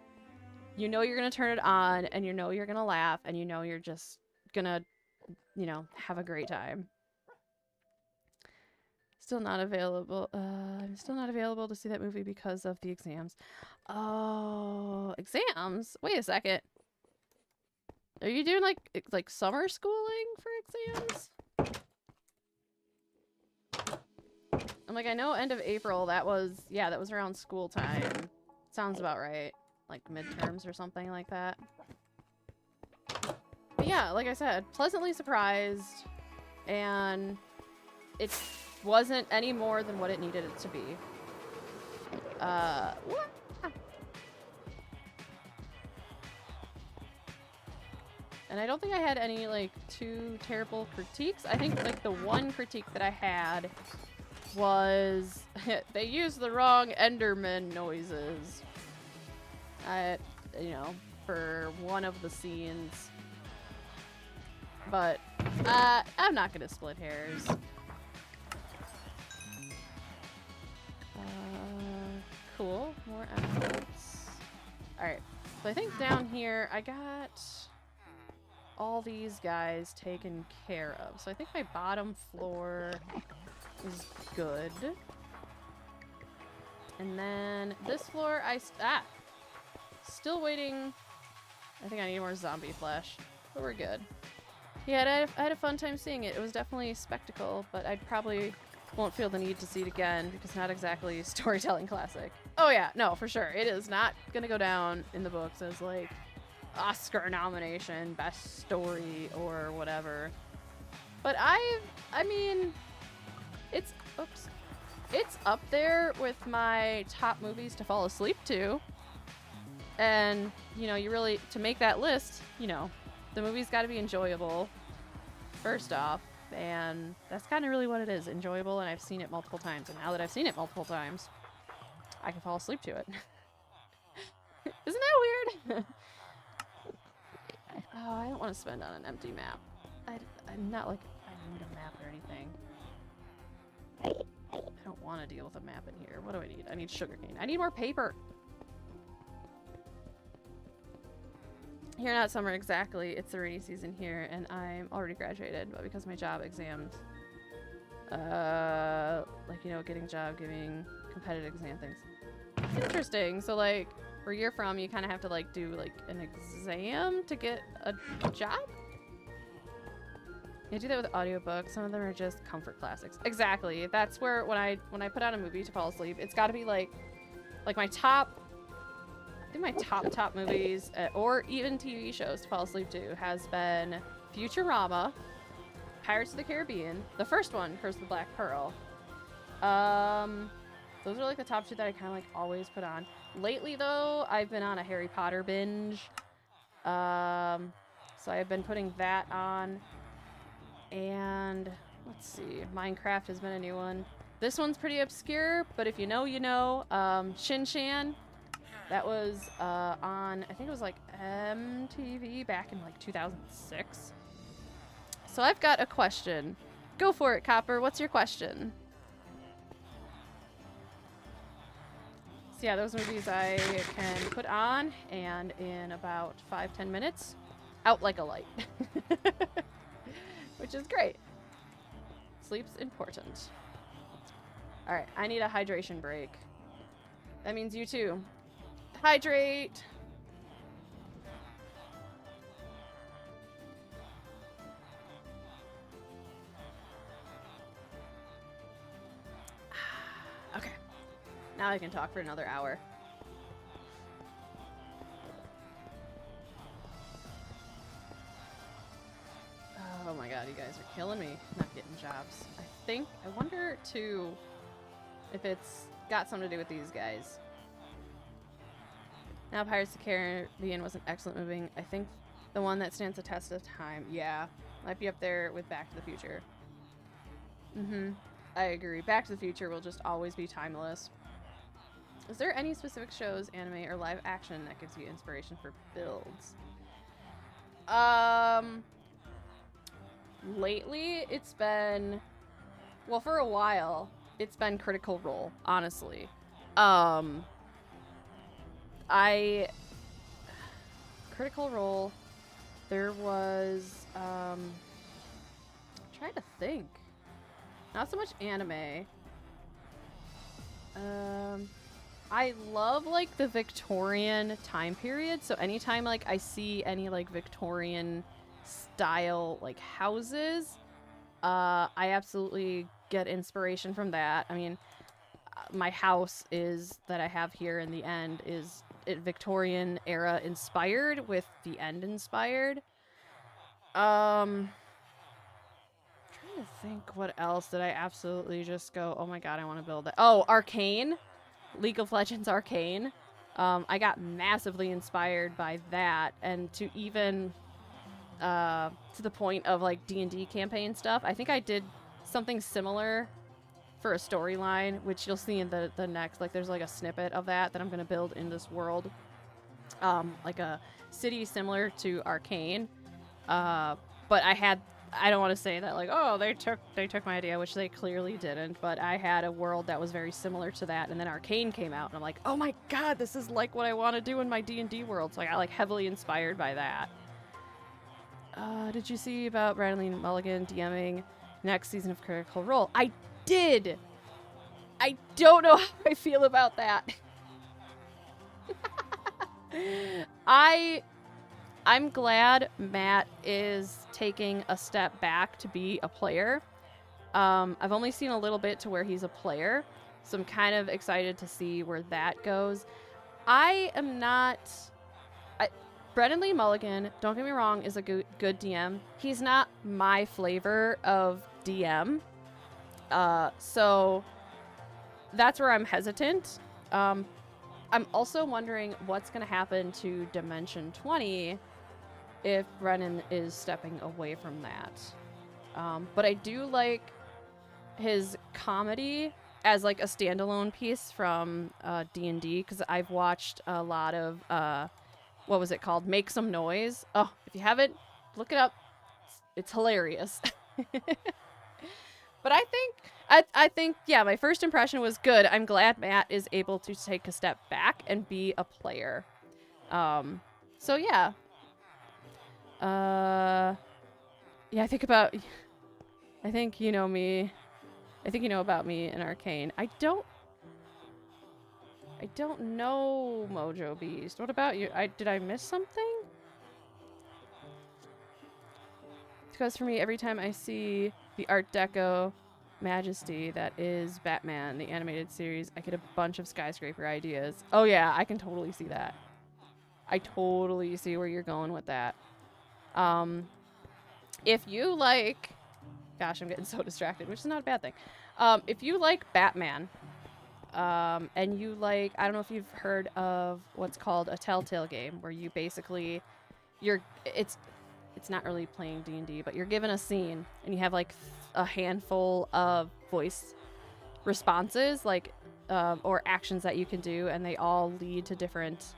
you're gonna turn it on, and you're gonna laugh, and you're just gonna, have a great time. Still not available. I'm still not available to see that movie because of the exams. Oh, exams? Wait a second. Are you doing like summer schooling for exams? I'm like, I know end of April, that was around school time. Sounds about right. Like midterms or something like that. But yeah, like I said, pleasantly surprised, and it wasn't any more than what it needed it to be. What? And I don't think I had any, like, too terrible critiques. I think, like, the one critique that I had was they used the wrong Enderman noises. For one of the scenes. But, I'm not gonna split hairs. So I think down here I got all these guys taken care of. So I think my bottom floor is good. And then this floor, still waiting. I think I need more zombie flesh, but we're good. Yeah, I had a fun time seeing it. It was definitely a spectacle, but I probably won't feel the need to see it again because it's not exactly a storytelling classic. Oh yeah, no, for sure. It is not gonna go down in the books as like Oscar nomination, best story, or whatever. But I mean, it's up there with my top movies to fall asleep to. And, you know, you really, to make that list, you know, the movie's got to be enjoyable, first off. And that's kind of really what it is, enjoyable, and I've seen it multiple times. And now that I've seen it multiple times, I can fall asleep to it. Isn't that weird? Oh, I don't want to spend on an empty map. I'm not like, I need a map or anything. I don't want to deal with a map in here. What do I need? I need sugarcane. I need more paper. Here, not summer exactly. It's the rainy season here, and I'm already graduated, but because my job exams, like, you know, getting a job, giving competitive exam things. Interesting. So, like, where you're from, you kind of have to, like, do, like, an exam to get a job? I do that with audiobooks. Some of them are just comfort classics. Exactly. That's where, when I put on a movie to fall asleep, it's got to be, like my top... I think my top movies, or even TV shows to fall asleep to, has been Futurama, Pirates of the Caribbean, the first one, Curse of the Black Pearl. Those are like the top two that I kind of like always put on. Lately though, I've been on a Harry Potter binge. So I've been putting that on. And let's see, Minecraft has been a new one. This one's pretty obscure, but if you know, you know. Shin Chan. That was on, I think it was like MTV back in like 2006. So I've got a question. Go for it, Copper. What's your question? So yeah, those movies I can put on and in about 5-10 minutes, out like a light. Which is great. Sleep's important. All right, I need a hydration break. That means you too. Hydrate. Okay. Now I can talk for another hour. Oh my god, you guys are killing me not getting jobs. I wonder too if it's got something to do with these guys. Now Pirates of the Caribbean was an excellent movie. I think the one that stands the test of time. Yeah, might be up there with Back to the Future. I agree. Back to the Future will just always be timeless. Is there any specific shows, anime, or live action that gives you inspiration for builds? Lately, it's been... Well, for a while, it's been Critical Role, honestly. Critical Role, there was, I'm trying to think. Not so much anime. I love, like, the Victorian time period, so anytime, like, I see any, like, Victorian style, like, houses, I absolutely get inspiration from that. I mean, my house that I have here in the end is Victorian era inspired with the end inspired. Trying to think what else did I absolutely just go, oh my god, I want to build that. Oh, Arcane. League of Legends Arcane. I got massively inspired by that, and to even to the point of like D&D campaign stuff. I think I did something similar for a storyline, which you'll see in the next, like there's like a snippet of that I'm going to build in this world. Like a city similar to Arcane. But I I don't want to say that like, oh, they took my idea, which they clearly didn't, but I had a world that was very similar to that, and then Arcane came out, and I'm like, oh my god, this is like what I want to do in my D&D world. So I got like heavily inspired by that. Did you see about Brandon Mulligan DMing next season of Critical Role? I did. I don't know how I feel about that. I'm glad Matt is taking a step back to be a player. I've only seen a little bit to where he's a player, so I'm kind of excited to see where that goes. I am not... Brendan Lee Mulligan, don't get me wrong, is a good DM. He's not my flavor of DM. So that's where I'm hesitant. I'm also wondering what's going to happen to Dimension 20 if Brennan is stepping away from that. But I do like his comedy as like a standalone piece from D&D, because I've watched a lot of what was it called? Make Some Noise. Oh, if you haven't, look it up. It's hilarious. But I think yeah, my first impression was good. I'm glad Matt is able to take a step back and be a player. So yeah. Yeah, I think you know me. I think you know about me in Arcane. I don't know Mojo Beast. What about you? Did I miss something? Because for me, every time I see the Art Deco majesty that is Batman, the animated series, I get a bunch of skyscraper ideas. Oh yeah, I can totally see that. I totally see where you're going with that. If you like... Gosh, I'm getting so distracted, which is not a bad thing. If you like Batman, and you like... I don't know if you've heard of what's called a Telltale game, where you basically... It's not really playing D&D, but you're given a scene, and you have like a handful of voice responses, like or actions that you can do, and they all lead to different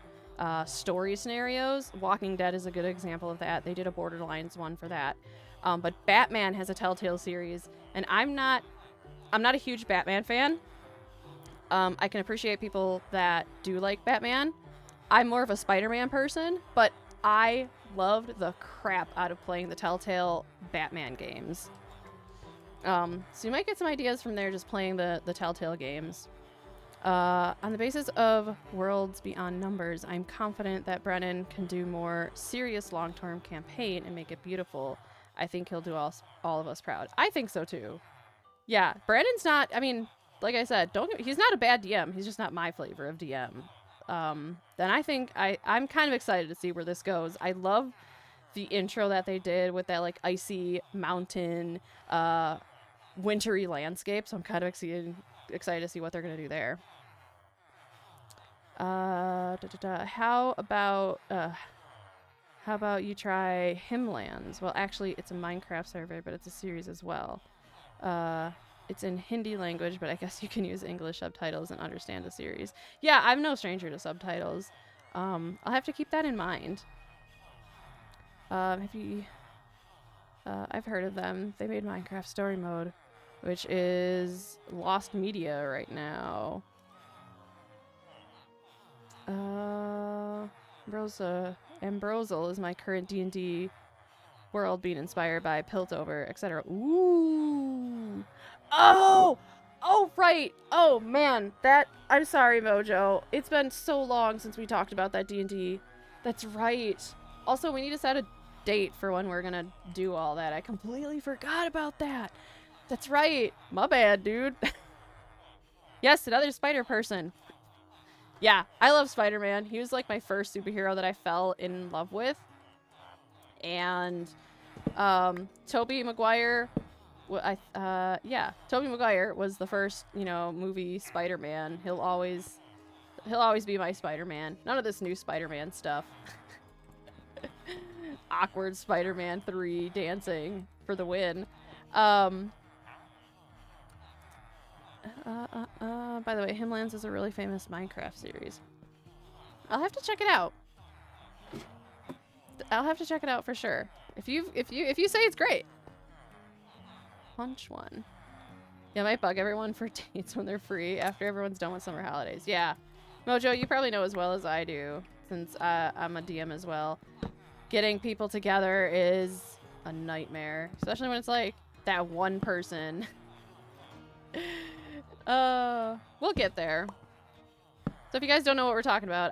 story scenarios. Walking Dead is a good example of that. They did a Borderlands one for that. But Batman has a Telltale series, and I'm not a huge Batman fan. I can appreciate people that do like Batman. I'm more of a Spider-Man person, but I loved the crap out of playing the Telltale Batman games. So you might get some ideas from there just playing the Telltale games. On the basis of Worlds Beyond Numbers, I'm confident that Brennan can do more serious long-term campaign and make it beautiful. I think he'll do all of us proud. I think so too. Yeah, Brandon's not, I mean, like I said, he's not a bad DM. He's just not my flavor of DM. Then I think I'm kind of excited to see where this goes. I love the intro that they did with that like icy mountain, wintry landscape. So I'm kind of excited to see what they're going to do there. How about you try Himlands? Well, actually, it's a Minecraft server, but it's a series as well. It's in Hindi language, but I guess you can use English subtitles and understand the series. Yeah, I'm no stranger to subtitles. I'll have to keep that in mind. I've heard of them. They made Minecraft Story Mode, which is lost media right now. Ambrosal is my current D&D world being inspired by Piltover, etc. Ooh. Oh, right. Oh, man. I'm sorry, Mojo. It's been so long since we talked about that D&D. That's right. Also, we need to set a date for when we're gonna do all that. I completely forgot about that. That's right. My bad, dude. Yes, another spider person. Yeah, I love Spider-Man. He was like my first superhero that I fell in love with. And Tobey Maguire, Tobey Maguire was the first, movie Spider-Man. He'll always be my Spider-Man. None of this new Spider-Man stuff. Awkward Spider-Man 3 dancing for the win. By the way, Himlands is a really famous Minecraft series. I'll have to check it out. I'll have to check it out for sure. If you say it's great. punch one. Yeah, it might bug everyone for dates when they're free after everyone's done with summer holidays. Yeah. Mojo, you probably know as well as I do, since I'm a DM as well. Getting people together is a nightmare, especially when it's like that one person. We'll get there. So if you guys don't know what we're talking about,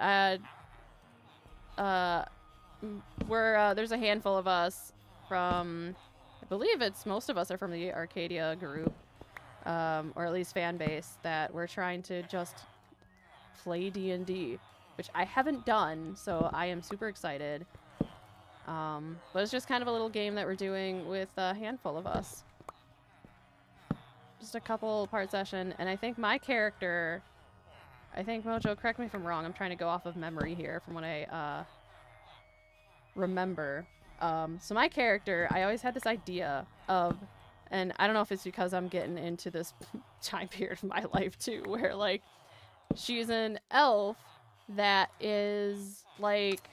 there's a handful of us from, I believe most of us are from the Arcadia group, or at least fan base, that we're trying to just play D&D, which I haven't done, so I am super excited. But it's just kind of a little game that we're doing with a handful of us. Just a couple part session, and I think my character, Mojo, correct me if I'm wrong, I'm trying to go off of memory here from what I remember. So my character, I always had this idea of, and I don't know if it's because I'm getting into this time period of my life too, where like she's an elf that is like,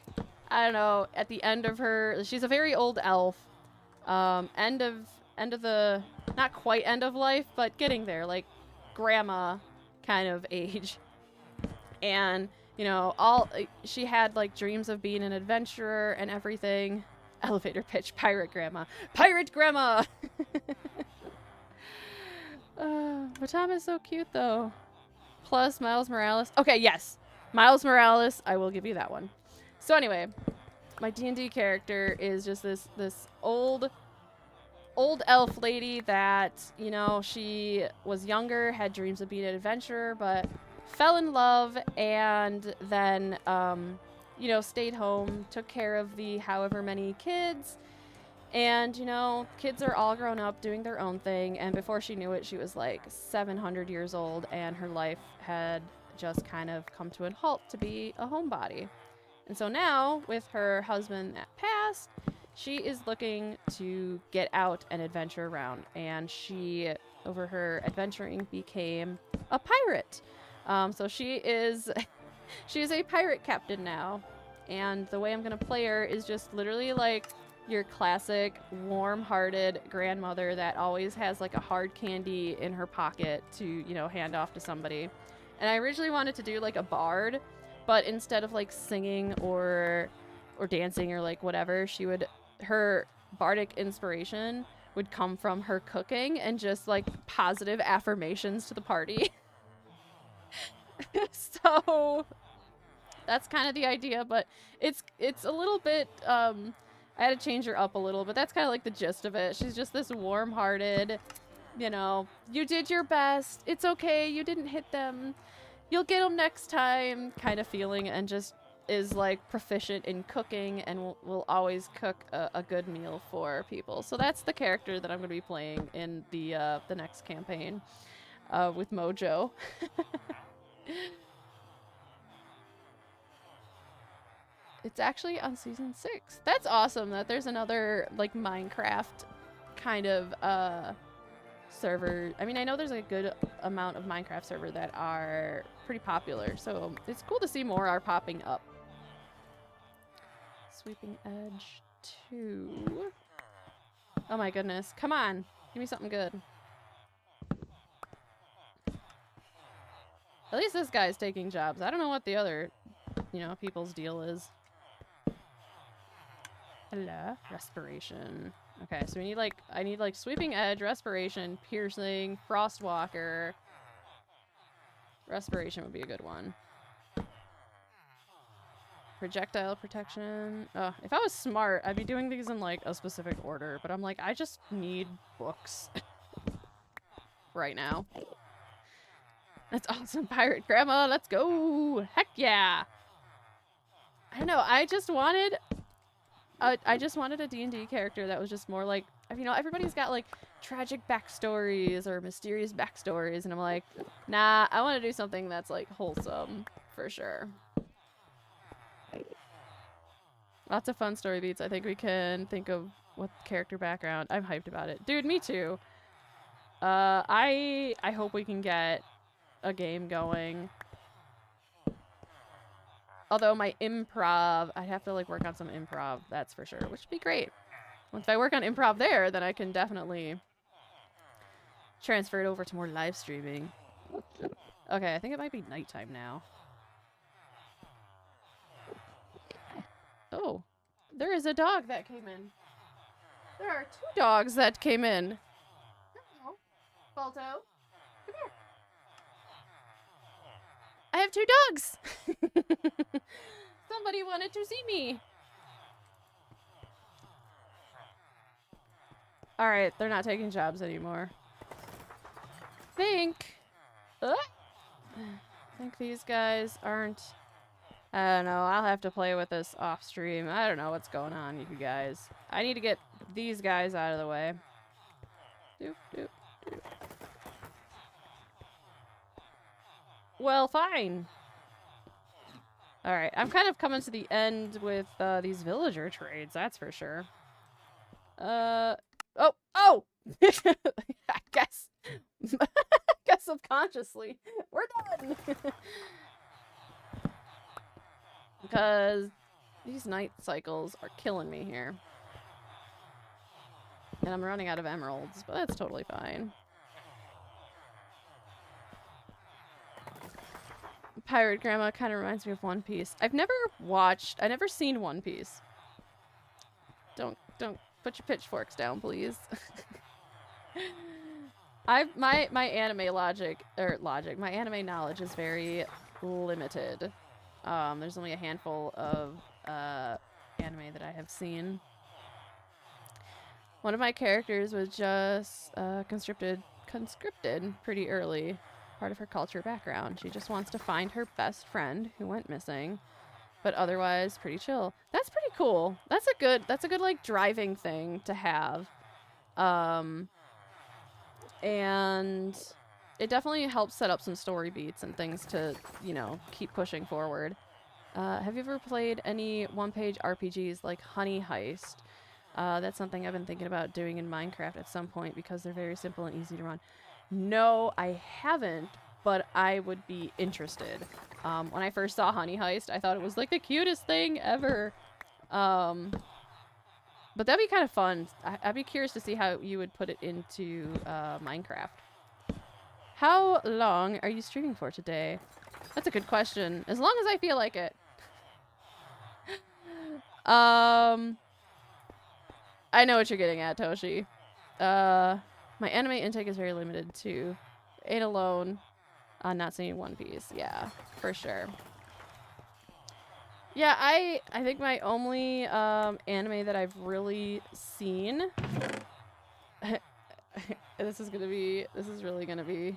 I don't know, at the end of her, she's a very old elf, end of the, not quite end of life, but getting there, like grandma kind of age. And, you know, she had like dreams of being an adventurer and everything. Elevator pitch, pirate grandma. Pirate grandma! But Tom is so cute though. Plus Miles Morales. Okay, yes. Miles Morales, I will give you that one. So anyway, my D&D character is just this old elf lady that, you know, she was younger, had dreams of being an adventurer, but fell in love and then, you know, stayed home, took care of the however many kids. And, you know, kids are all grown up doing their own thing. And before she knew it, she was like 700 years old and her life had just kind of come to a halt to be a homebody. And so now, with her husband that passed, she is looking to get out and adventure around. And she, over her adventuring, became a pirate. So she is a pirate captain now. And the way I'm going to play her is just literally like your classic warm-hearted grandmother that always has like a hard candy in her pocket to, you know, hand off to somebody. And I originally wanted to do like a bard, but instead of like singing or dancing or like whatever, her bardic inspiration would come from her cooking and just like positive affirmations to the party. So that's kind of the idea, but it's a little bit, I had to change her up a little, but that's kind of like the gist of it. She's just this warm-hearted, you know, you did your best, it's okay, you didn't hit them, you'll get them next time kind of feeling, and just is like proficient in cooking and will always cook a good meal for people. So that's the character that I'm going to be playing in the next campaign with Mojo. It's actually on season 6. That's awesome that there's another like Minecraft kind of server. I mean, I know there's like a good amount of Minecraft servers that are pretty popular, so it's cool to see more are popping up. Sweeping Edge 2. Oh my goodness. Come on. Give me something good. At least this guy's taking jobs. I don't know what the other, you know, people's deal is. Hello. Respiration. Okay, so we need like, I need like Sweeping Edge, Respiration, Piercing, Frostwalker. Respiration would be a good one. Projectile protection. If I was smart, I'd be doing these in like a specific order, but I'm like, I just need books right now. That's awesome. Pirate Grandma, let's go. Heck yeah. I don't know, I just wanted a D&D character that was just more like, you know, everybody's got like tragic backstories or mysterious backstories, and I'm like, nah, I want to do something that's like wholesome for sure. Lots of fun story beats. I think we can think of what character background. I'm hyped about it. Dude, me too. I hope we can get a game going. Although my improv, I have to like work on some improv, that's for sure, which would be great. Once I work on improv there, then I can definitely transfer it over to more live streaming. Okay, I think it might be nighttime now. Oh, there is a dog that came in. There are 2 dogs that came in. Hello, Balto. Come here. I have 2 dogs. Somebody wanted to see me. All right, they're not taking jobs anymore. I think these guys aren't. I don't know. I'll have to play with this off stream. I don't know what's going on, you guys. I need to get these guys out of the way. Doop, doop, doop. Well, fine. All right, I'm kind of coming to the end with these villager trades. That's for sure. Oh! I guess subconsciously we're done. Because these night cycles are killing me here. And I'm running out of emeralds, but that's totally fine. Pirate Grandma kind of reminds me of One Piece. I've never seen One Piece. Don't put your pitchforks down, please. My anime my anime knowledge is very limited. There's only a handful of anime that I have seen. One of my characters was just conscripted pretty early. Part of her culture background. She just wants to find her best friend who went missing, but otherwise pretty chill. That's pretty cool. That's a good like driving thing to have. And it definitely helps set up some story beats and things to, you know, keep pushing forward. Have you ever played any one-page RPGs like Honey Heist? That's something I've been thinking about doing in Minecraft at some point because they're very simple and easy to run. No, I haven't, but I would be interested. When I first saw Honey Heist, I thought it was like the cutest thing ever. But that'd be kind of fun. I'd be curious to see how you would put it into Minecraft. How long are you streaming for today? That's a good question. As long as I feel like it. I know what you're getting at, Toshi. My anime intake is very limited too. Ain't alone on not seeing One Piece. Yeah, for sure. Yeah, I think my only anime that I've really seen this is really gonna be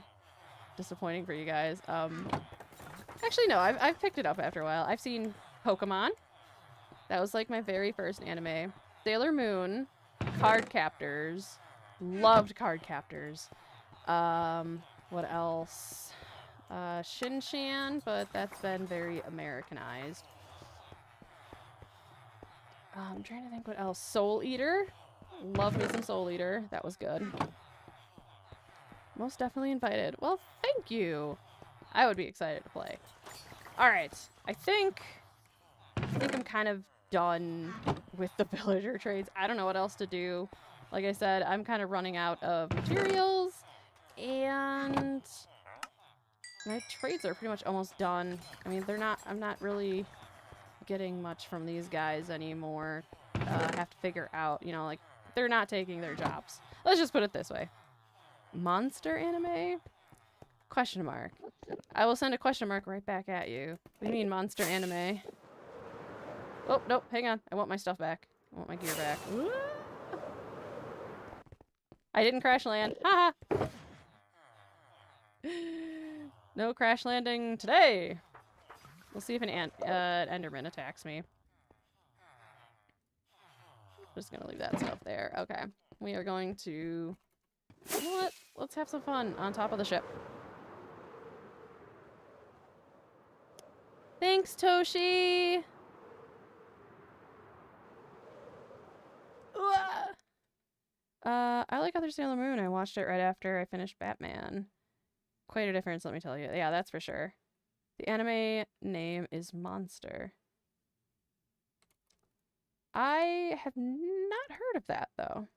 disappointing for you guys. Actually no, I've picked it up after a while. I've seen Pokemon. That was like my very first anime. Sailor Moon, Card Captors. Loved Card Captors. What else? Shin-Chan, but that's been very Americanized. I'm trying to think what else. Soul Eater. Love me some Soul Eater. That was good. Most definitely invited. Well, thank you. I would be excited to play. All right. I think I'm kind of done with the villager trades. I don't know what else to do. Like I said, I'm kind of running out of materials, and my trades are pretty much almost done. I mean, I'm not really getting much from these guys anymore. I have to figure out, you know, like, they're not taking their jobs. Let's just put it this way. Monster anime? Question mark. I will send a question mark right back at you. What do you mean monster anime? Oh, nope, hang on. I want my stuff back. I want my gear back. Ooh. I didn't crash land. Haha. No crash landing today. We'll see if an Enderman attacks me. Just gonna leave that stuff there. Okay. We are going to... You know what? Let's have some fun on top of the ship. Thanks, Toshi! I like Other Sailor Moon. I watched it right after I finished Batman. Quite a difference, let me tell you. Yeah, that's for sure. The anime name is Monster. I have not heard of that, though.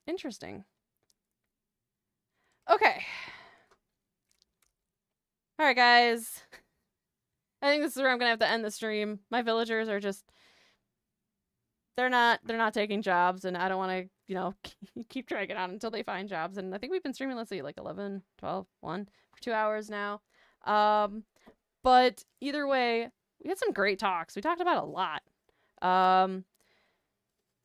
Interesting. Okay. All right, guys. I think this is where I'm gonna have to end the stream. My villagers are just they're not taking jobs, and I don't want to, you know, keep dragging on until they find jobs. And I think we've been streaming, let's see, like 11, 12, 1 for 2 hours now. But either way, we had some great talks. We talked about a lot.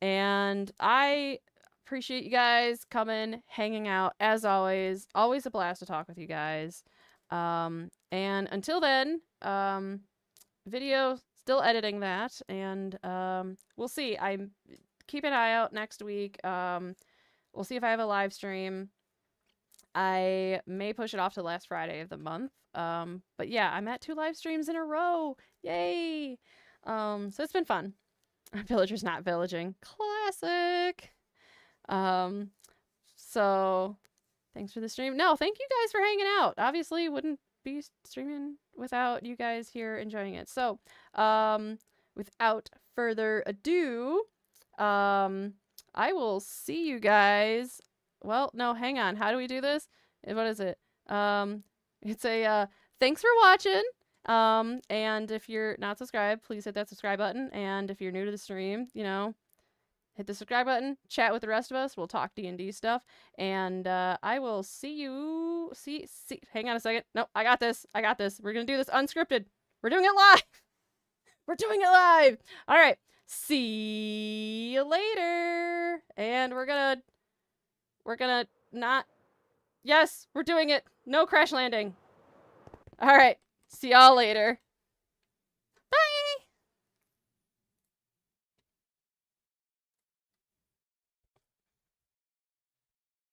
And I appreciate you guys coming, hanging out as always. Always a blast to talk with you guys. And until then, video still editing that, and we'll see. I'm keep an eye out next week. We'll see if I have a live stream. I may push it off to last Friday of the month. But yeah, I'm at 2 live streams in a row. Yay! So it's been fun. Villagers not villaging. Classic. So thanks for the stream. No, thank you guys for hanging out. Obviously wouldn't be streaming without you guys here enjoying it. So, without further ado, I will see you guys. Well, no, hang on. How do we do this? What is it? It's a thanks for watching. And if you're not subscribed, please hit that subscribe button. And if you're new to the stream, you know, hit the subscribe button, chat with the rest of us. We'll talk D&D stuff. And I will see you. Hang on a second. No, I got this. We're going to do this unscripted. We're doing it live. We're doing it live. All right. See you later. And we're going to not. Yes, we're doing it. No crash landing. All right. See y'all later.